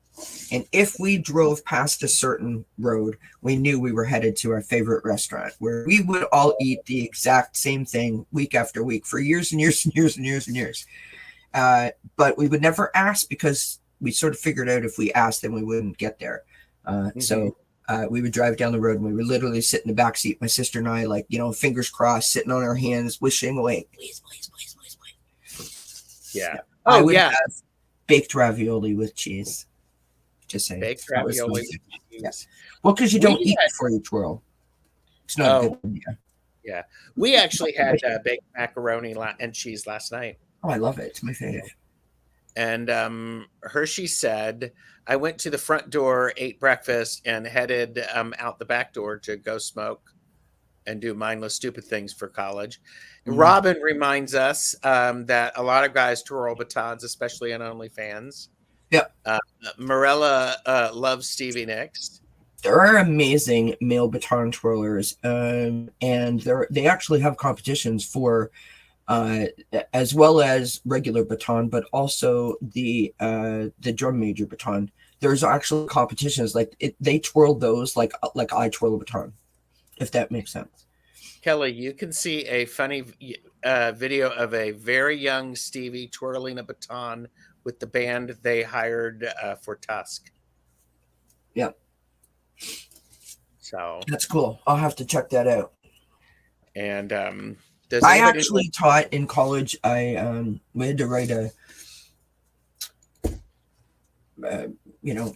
And if we drove past a certain road, we knew we were headed to our favorite restaurant where we would all eat the exact same thing week after week for years and years and years and years and years. But we would never ask because we sort of figured out if we asked, then we wouldn't get there. So we would drive down the road and we would literally sit in the back seat, my sister and I, like, fingers crossed, sitting on our hands, wishing away, please, please, please, please, please.
Yeah.
I
Oh,
would
yeah.
have baked ravioli with cheese. Just saying.
Baked
That was
ravioli.
my thing. Yes. Well, because you don't eat before you twirl. It's not a good idea.
Yeah. We actually had baked macaroni and cheese last night.
Oh, I love it. It's my favorite.
And Hershey said, I went to the front door, ate breakfast, and headed out the back door to go smoke and do mindless, stupid things for college. Robin reminds us that a lot of guys twirl batons, especially on OnlyFans.
Yep.
Morella loves Stevie Nicks.
There are amazing male baton twirlers, and they actually have competitions for as well as regular baton, but also the drum major baton. There's actually competitions they twirl those like I twirl a baton, if that makes sense.
Kelly, you can see a funny video of a very young Stevie twirling a baton with the band they hired for Tusk.
Yeah.
So
that's cool. I'll have to check that out.
And
I actually taught in college. We had to write a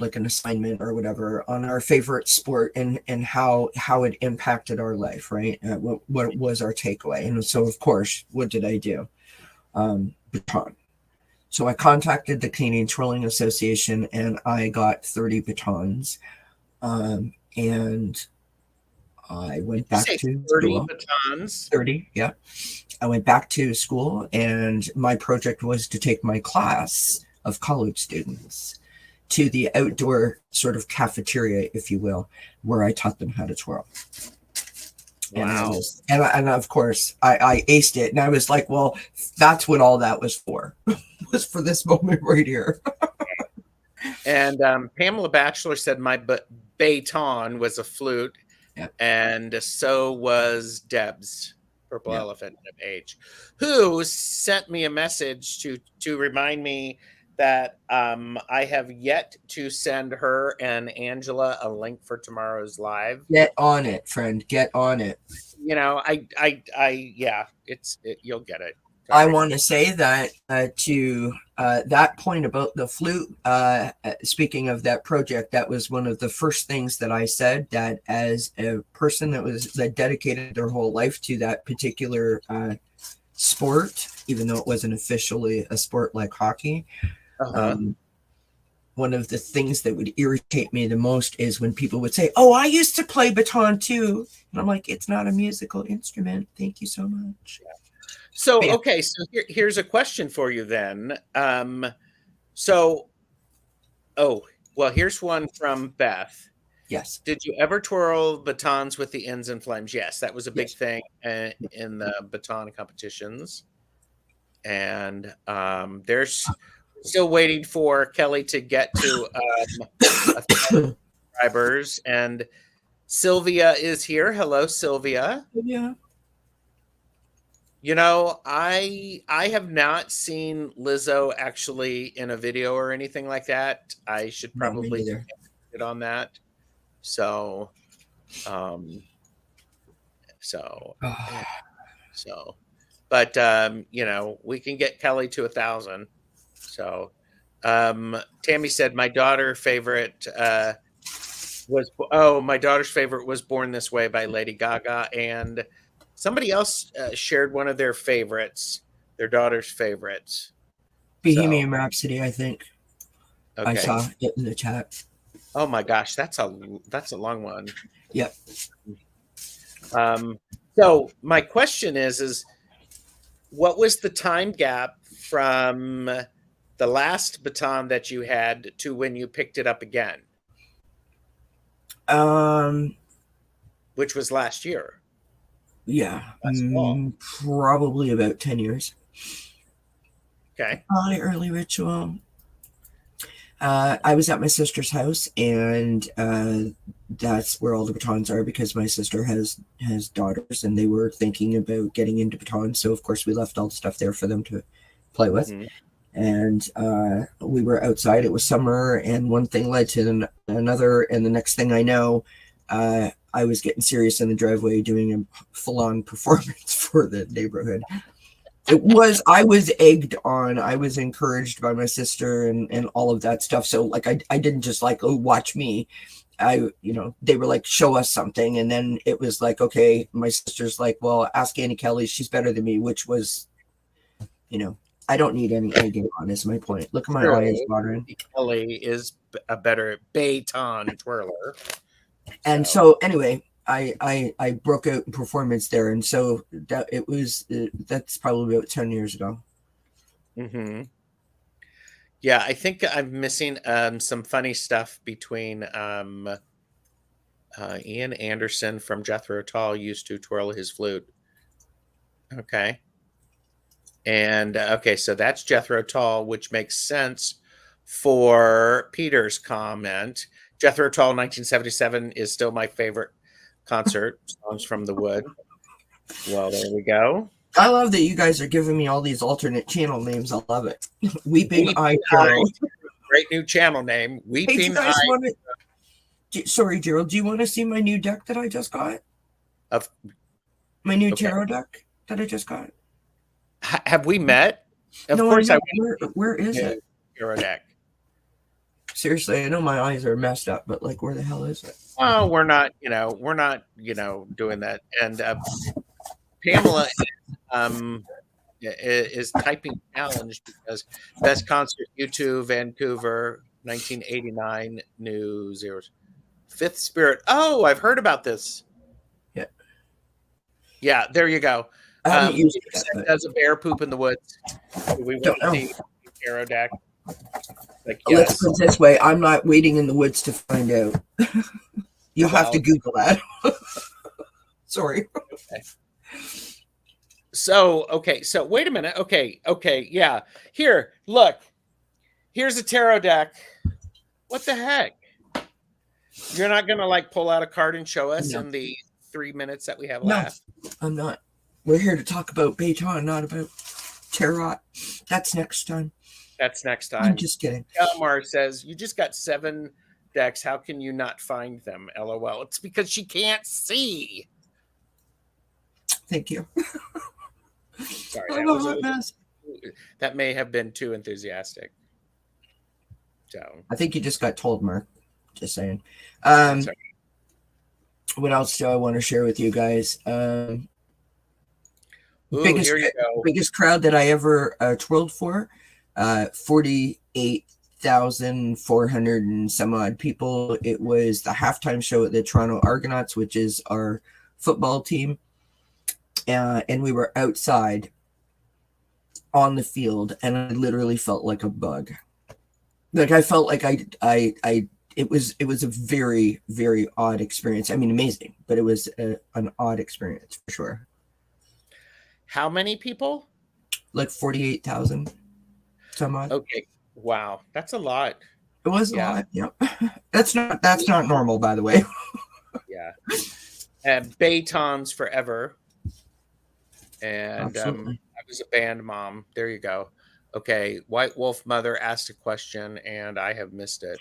like an assignment or whatever on our favorite sport and how it impacted our life, right? What was our takeaway? And so of course, what did I do? Baton. So I contacted the Canadian Twirling Association and I got 30 batons. And I went back to
30
school.
batons.
30, yeah. I went back to school and my project was to take my class of college students to the outdoor sort of cafeteria, if you will, where I taught them how to twirl.
Wow.
And of course, I aced it. And I was like, well, that's what all that was for. Was for this moment right here.
And Pamela Batchelor said my baton was a flute.
Yep.
And so was Deb's Purple Elephant Page, who sent me a message to remind me that I have yet to send her and Angela a link for tomorrow's live.
Get on it, friend. Get on it.
You'll get it.
I want to say that to that point about the flute, speaking of that project, that was one of the first things that I said, that as a person that dedicated their whole life to that particular sport, even though it wasn't officially a sport like hockey, one of the things that would irritate me the most is when people would say, oh, I used to play baton too. And I'm like, it's not a musical instrument. Thank you so much.
Yeah. So, okay, so here's a question for you then. Here's one from Beth.
Yes.
Did you ever twirl batons with the ends in flames? Yes, that was a big thing in the baton competitions. And there's still waiting for Kelly to get to subscribers. And Sylvia is here. Hello, Sylvia.
Yeah.
I have not seen Lizzo actually in a video or anything like that. I should
No, me
probably
neither.
get on that. So, um, so yeah, so, but we can get Kelly to 1,000. So, Tammy said my daughter favorite my daughter's favorite was "Born This Way" by Lady Gaga, and somebody else shared one of their favorites, their daughter's favorites. So,
Bohemian Rhapsody, I think. I
okay.
saw it in the chat.
Oh my gosh, that's a long one.
Yep.
Um, so my question is what was the time gap from the last baton that you had to when you picked it up again,
Um.
which was last year,
Yeah.
last fall?
Probably about 10 years.
Okay.
My early ritual. I was at my sister's house, and that's where all the batons are because my sister has daughters, and they were thinking about getting into batons. So of course we left all the stuff there for them to play with.
Hmm.
And we were outside. It was summer, and one thing led to another. And the next thing I know, I was getting serious in the driveway, doing a full-on performance for the neighborhood. I was egged on. I was encouraged by my sister and all of that stuff. So like I didn't just like, oh, watch me. They were like, show us something. And then it was like, okay, my sister's like, well, ask Annie Kelly, she's better than me, which was, I don't need any egging on, is my point. Look at my eyes
True.
watering.
Kelly is a better baton twirler.
And so anyway, I broke out in performance there, and so that's probably about 10 years ago.
Hmm. Yeah, I think I'm missing some funny stuff between Ian Anderson from Jethro Tull used to twirl his flute. Okay. And okay, so that's Jethro Tull, which makes sense for Peter's comment. Jethro Tull 1977 is still my favorite concert, Songs from the Wood. Well, there we go.
I love that you guys are giving me all these alternate channel names. I love it. Weeping Eye Gerald.
Great new channel name.
Hey, do
Weeping
you guys
Eye.
want to? Sorry, Gerald. Do you want to see my new deck that I just got?
Of
My new
Okay.
tarot deck that I just got.
Have we met? Of
No,
course,
I know. Where is
Yeah.
it?
Tarot deck.
Seriously, I know my eyes are messed up, but like, where the hell is it?
Oh, we're not doing that. And Pamela is typing challenge because best concert YouTube Vancouver 1989 New Zeros. Fifth Spirit. Oh, I've heard about this.
Yeah.
Yeah, there you go.
I haven't used it yet, but
Does a bear poop in the woods? Do we want to see tarot deck? Like,
let's
yes.
put it this way: I'm not waiting in the woods to find out. You'll have to Google that. Sorry.
Okay. So wait a minute. Okay, yeah. Here, look. Here's a tarot deck. What the heck? You're not gonna like pull out a card and show us in the 3 minutes that we have left?
No, I'm not. We're here to talk about Baton, not about tarot. That's next time.
That's next time.
I'm just kidding.
Elmar says, you just got 7 decks. How can you not find them? LOL. It's because she can't see.
Thank you.
Sorry. That may have been too enthusiastic. So
I think you just got told, Mark. Just saying.
sorry.
What else do I want to share with you guys?
Ooh, here you go.
Biggest crowd that I ever twirled for, 48,400 and some odd people. It was the halftime show at the Toronto Argonauts, which is our football team, and we were outside on the field, and I literally felt like a bug. Like I felt like it was a very, very odd experience. I mean, amazing, but it was an odd experience for sure.
How many people?
Like 48,000 some odd.
Okay. Wow. That's a lot.
It was a lot. Yep. That's not normal, by the way.
Yeah. And Batons forever. And
Absolutely.
I was a band mom. There you go. Okay, White Wolf Mother asked a question, and I have missed it.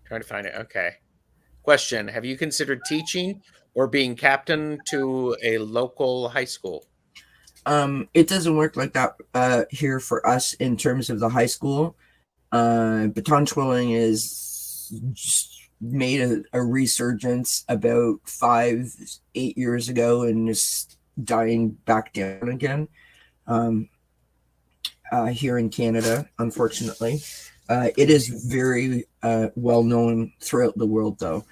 Trying to find it. Okay. Question: have you considered teaching or being captain to a local high school?
It doesn't work like that here for us in terms of the high school. Baton twirling is just made a resurgence about 5, 8 years ago and is dying back down again here in Canada, unfortunately. It is very well known throughout the world, though.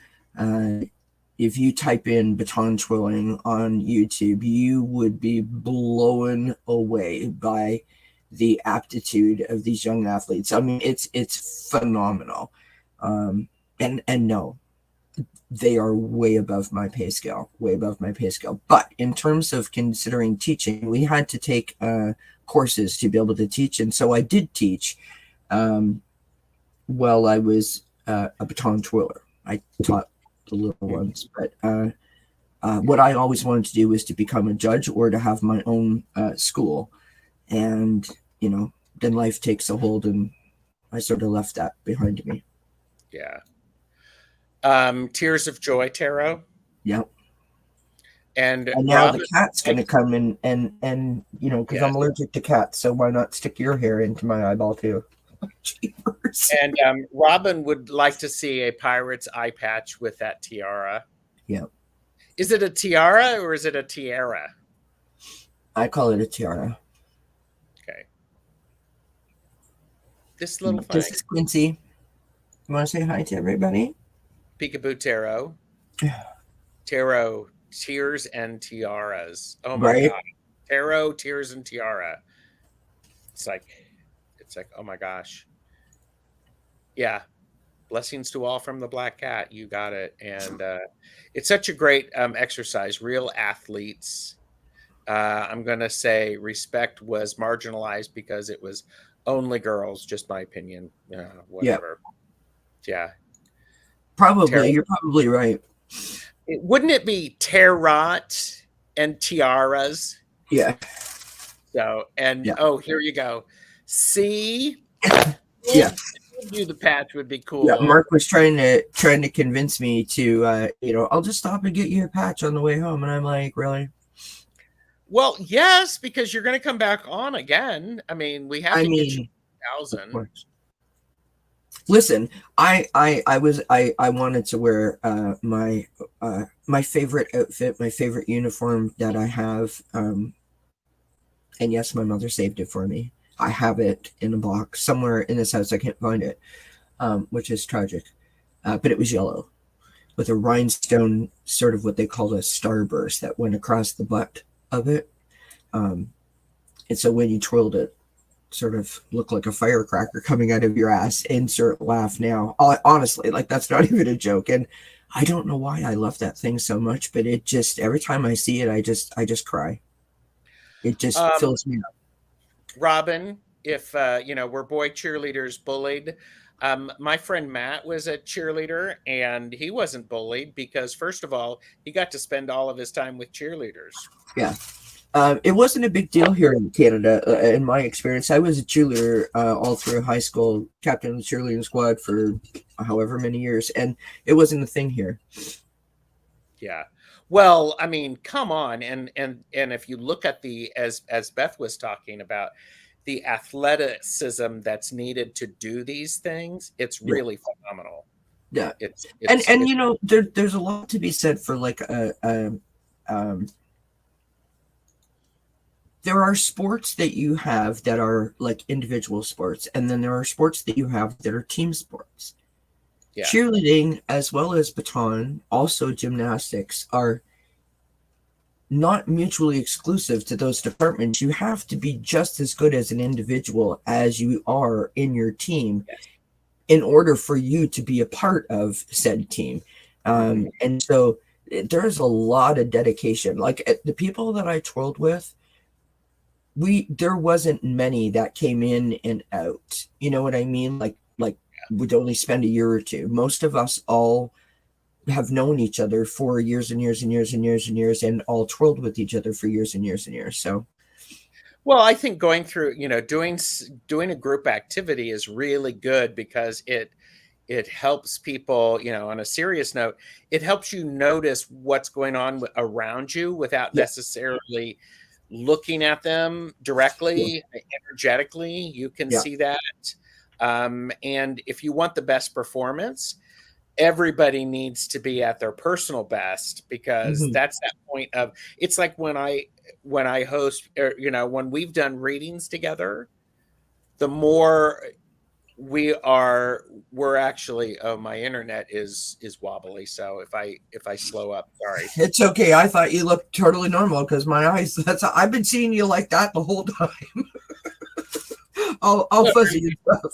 If you type in baton twirling on YouTube, you would be blown away by the aptitude of these young athletes. I mean, it's phenomenal. And no, they are way above my pay scale, way above my pay scale. But in terms of considering teaching, we had to take courses to be able to teach, and so I did teach while I was a baton twirler. I taught the little ones, but what I always wanted to do was to become a judge or to have my own school, and then life takes a hold, and I sort of left that behind me.
Yeah. Tears of Joy Tarot.
Yeah.
And
And now
Robin,
the cat's going to come in and because
yes.
I'm allergic to cats, so why not stick your hair into my eyeball too? Jeepers.
And Robin would like to see a pirate's eye patch with that tiara.
Yeah.
Is it a tiara or is it a tiara?
I call it a tiara.
Okay. This little thing.
This is Quincy. You want to say hi to everybody?
Peekaboo Tarot. Tarot, tears and tiaras. Oh my
Right?
God. Tarot, tears and tiara. It's like, oh my gosh. Yeah. Blessings to all from the Black Cat. You got it. And it's such a great exercise. Real athletes. I'm going to say respect was marginalized because it was only girls, just my opinion. Whatever. Yeah.
Probably. You're probably right.
Wouldn't it be tarot and tiaras?
Yeah.
So, and oh, here you go. See?
Yeah.
Do the patch would be cool.
Yeah, Mark was trying to convince me to I'll just stop and get you a patch on the way home, and I'm like, really?
Well, yes, because you're going to come back on again. I mean, we have to get you 1,000.
Listen, I wanted to wear my favorite outfit, my favorite uniform that I have, and yes, my mother saved it for me. I have it in a box somewhere in this house. I can't find it, which is tragic. But it was yellow with a rhinestone, sort of what they call a starburst that went across the butt of it. And so when you twirled it, sort of looked like a firecracker coming out of your ass. Insert laugh now. Honestly, like that's not even a joke. And I don't know why I love that thing so much, but it just every time I see it, I just cry. It just fills me up.
Robin, if were boy cheerleaders bullied, my friend Matt was a cheerleader and he wasn't bullied because first of all, he got to spend all of his time with cheerleaders.
Yeah. It wasn't a big deal here in Canada, in my experience. I was a cheerleader all through high school, captain of the cheerleading squad for however many years, and it wasn't a thing here.
Yeah. Well, I mean, come on, and if you look at the as Beth was talking about the athleticism that's needed to do these things, it's really phenomenal.
Yeah,
it's
there's a lot to be said for like there are sports that you have that are like individual sports, and then there are sports that you have that are team sports. Yeah. Cheerleading, as well as baton, also gymnastics, are not mutually exclusive to those departments. You have to be just as good as an individual as you are in your team in order for you to be a part of said team. And so there's a lot of dedication. Like the people that I twirled with, there wasn't many that came in and out. You know what I mean? Like would only spend a year or two. Most of us all have known each other for years and years and years and years and years, and all twirled with each other for years and years and years. So
Well, I think going through, doing a group activity is really good because it helps people, on a serious note, it helps you notice what's going on around you without
yeah,
necessarily looking at them
yeah,
directly, energetically. You can
yeah.
see that. And if you want the best performance, everybody needs to be at their personal best, because
Hmm.
that's that point of, it's like when I host, or, when we've done readings together, the more we're actually, oh, my internet is wobbly, so if I slow up, sorry.
It's okay. I thought you looked totally normal because my eyes. I've been seeing you like that the whole time. All
Look,
fuzzy and stuff.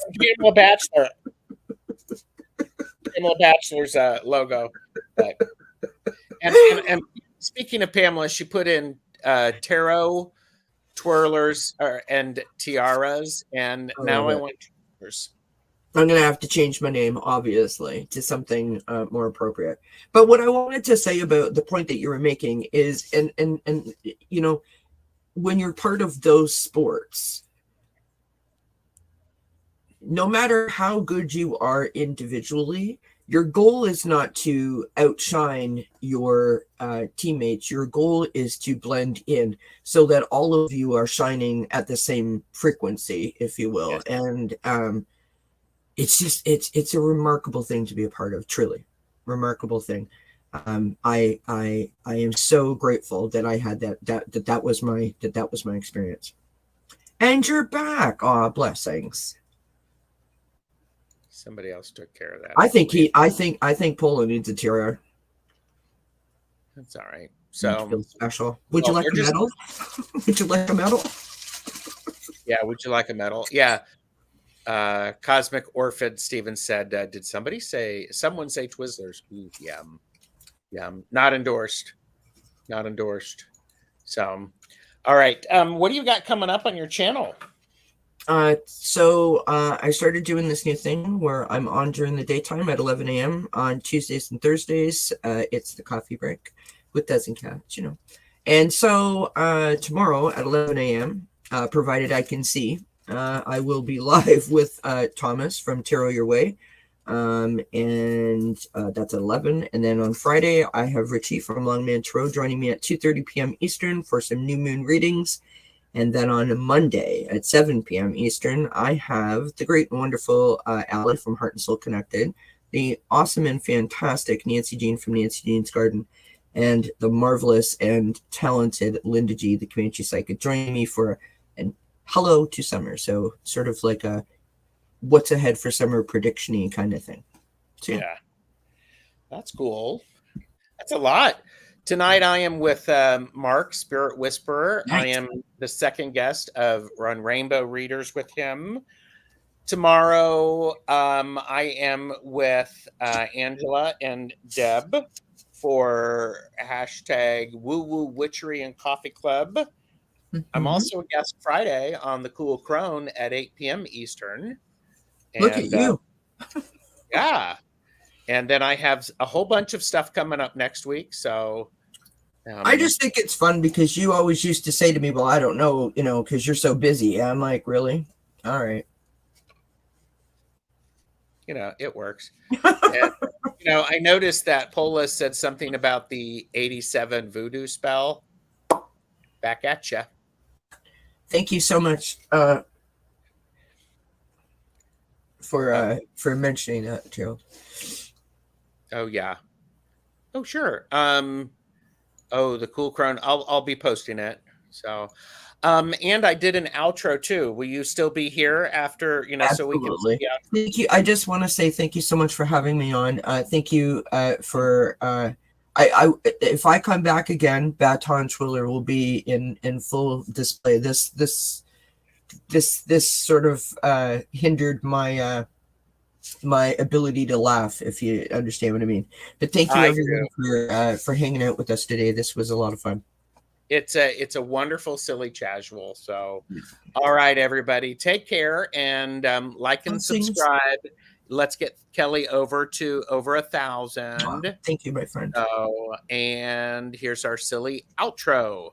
Pamela Bachelor's logo. But and speaking of Pamela, she put in tarot twirlers, and tiaras, and
I
now
love
I
it.
want twirlers.
I'm gonna have to change my name, obviously, to something more appropriate. But what I wanted to say about the point that you were making is, and when you're part of those sports, no matter how good you are individually, your goal is not to outshine your teammates. Your goal is to blend in so that all of you are shining at the same frequency, if you will.
Yes.
And it's a remarkable thing to be a part of. Truly, remarkable thing. I am so grateful that I had that was my experience. And you're back. Aw, blessings.
Somebody else took care of that
I
for
think
me.
I think Polo needs a tiara.
That's all right.
Need to
So,
feel special. Would you
well,
like
we're
a
just,
medal? Would you like a medal?
yeah. Would you like a medal? Yeah. Cosmic Orphid Steven said, did someone say Twizzlers? Ooh, yum, yum. Not endorsed. Not endorsed. So, all right. What do you got coming up on your channel?
So I started doing this new thing where I'm on during the daytime at 11 a.m. on Tuesdays and Thursdays. It's the coffee break with Des and Cat. And so tomorrow at 11 a.m., provided I can see, I will be live with Thomas from Tarot Your Way. And that's at 11. And then on Friday, I have Richie from Longman Tarot joining me at 2:30 p.m. Eastern for some new moon readings. And then on Monday at 7 p.m. Eastern, I have the great and wonderful Allie from Heart and Soul Connected, the awesome and fantastic Nancy Jean from Nancy Jean's Garden, and the marvelous and talented Linda G, the Comanche Psychic, joining me for an hello to summer. So sort of like a what's ahead for summer prediction-y kind of thing. So yeah.
Yeah, that's cool. That's a lot. Tonight I am with Mark, Spirit Whisperer. I
Nice.
am the second guest of Run Rainbow Readers with him. Tomorrow I am with Angela and Deb for hashtag Woo Woo Witchery and Coffee Club. I'm
Mhm.
also a guest Friday on the Cool Crone at 8 p.m. Eastern.
Look at
And
you.
yeah, and then I have a whole bunch of stuff coming up next week. So
I just think it's fun because you always used to say to me, well, I don't know, because you're so busy. I'm like, really? All right.
it works. And, I noticed that Pola said something about the 87 voodoo spell. Back at you.
Thank you so much for mentioning that, Joe.
Oh yeah. Oh sure. Oh, the Cool Crone. I'll be posting it. So, and I did an outro too. Will you still be here after? So we can
Absolutely.
see out.
Thank you. I just want to say thank you so much for having me on. Thank you for I if I come back again, Baton Twiller will be in full display. This sort of hindered my ability to laugh, if you understand what I mean. But thank you
I do.
everyone for hanging out with us today. This was a lot of fun.
It's a wonderful, silly casual. So, all right, everybody, take care and like and
Blessings.
subscribe. let's get Kelly over to over
Wow.
1,000.
Thank you, my friend.
So, and here's our silly outro.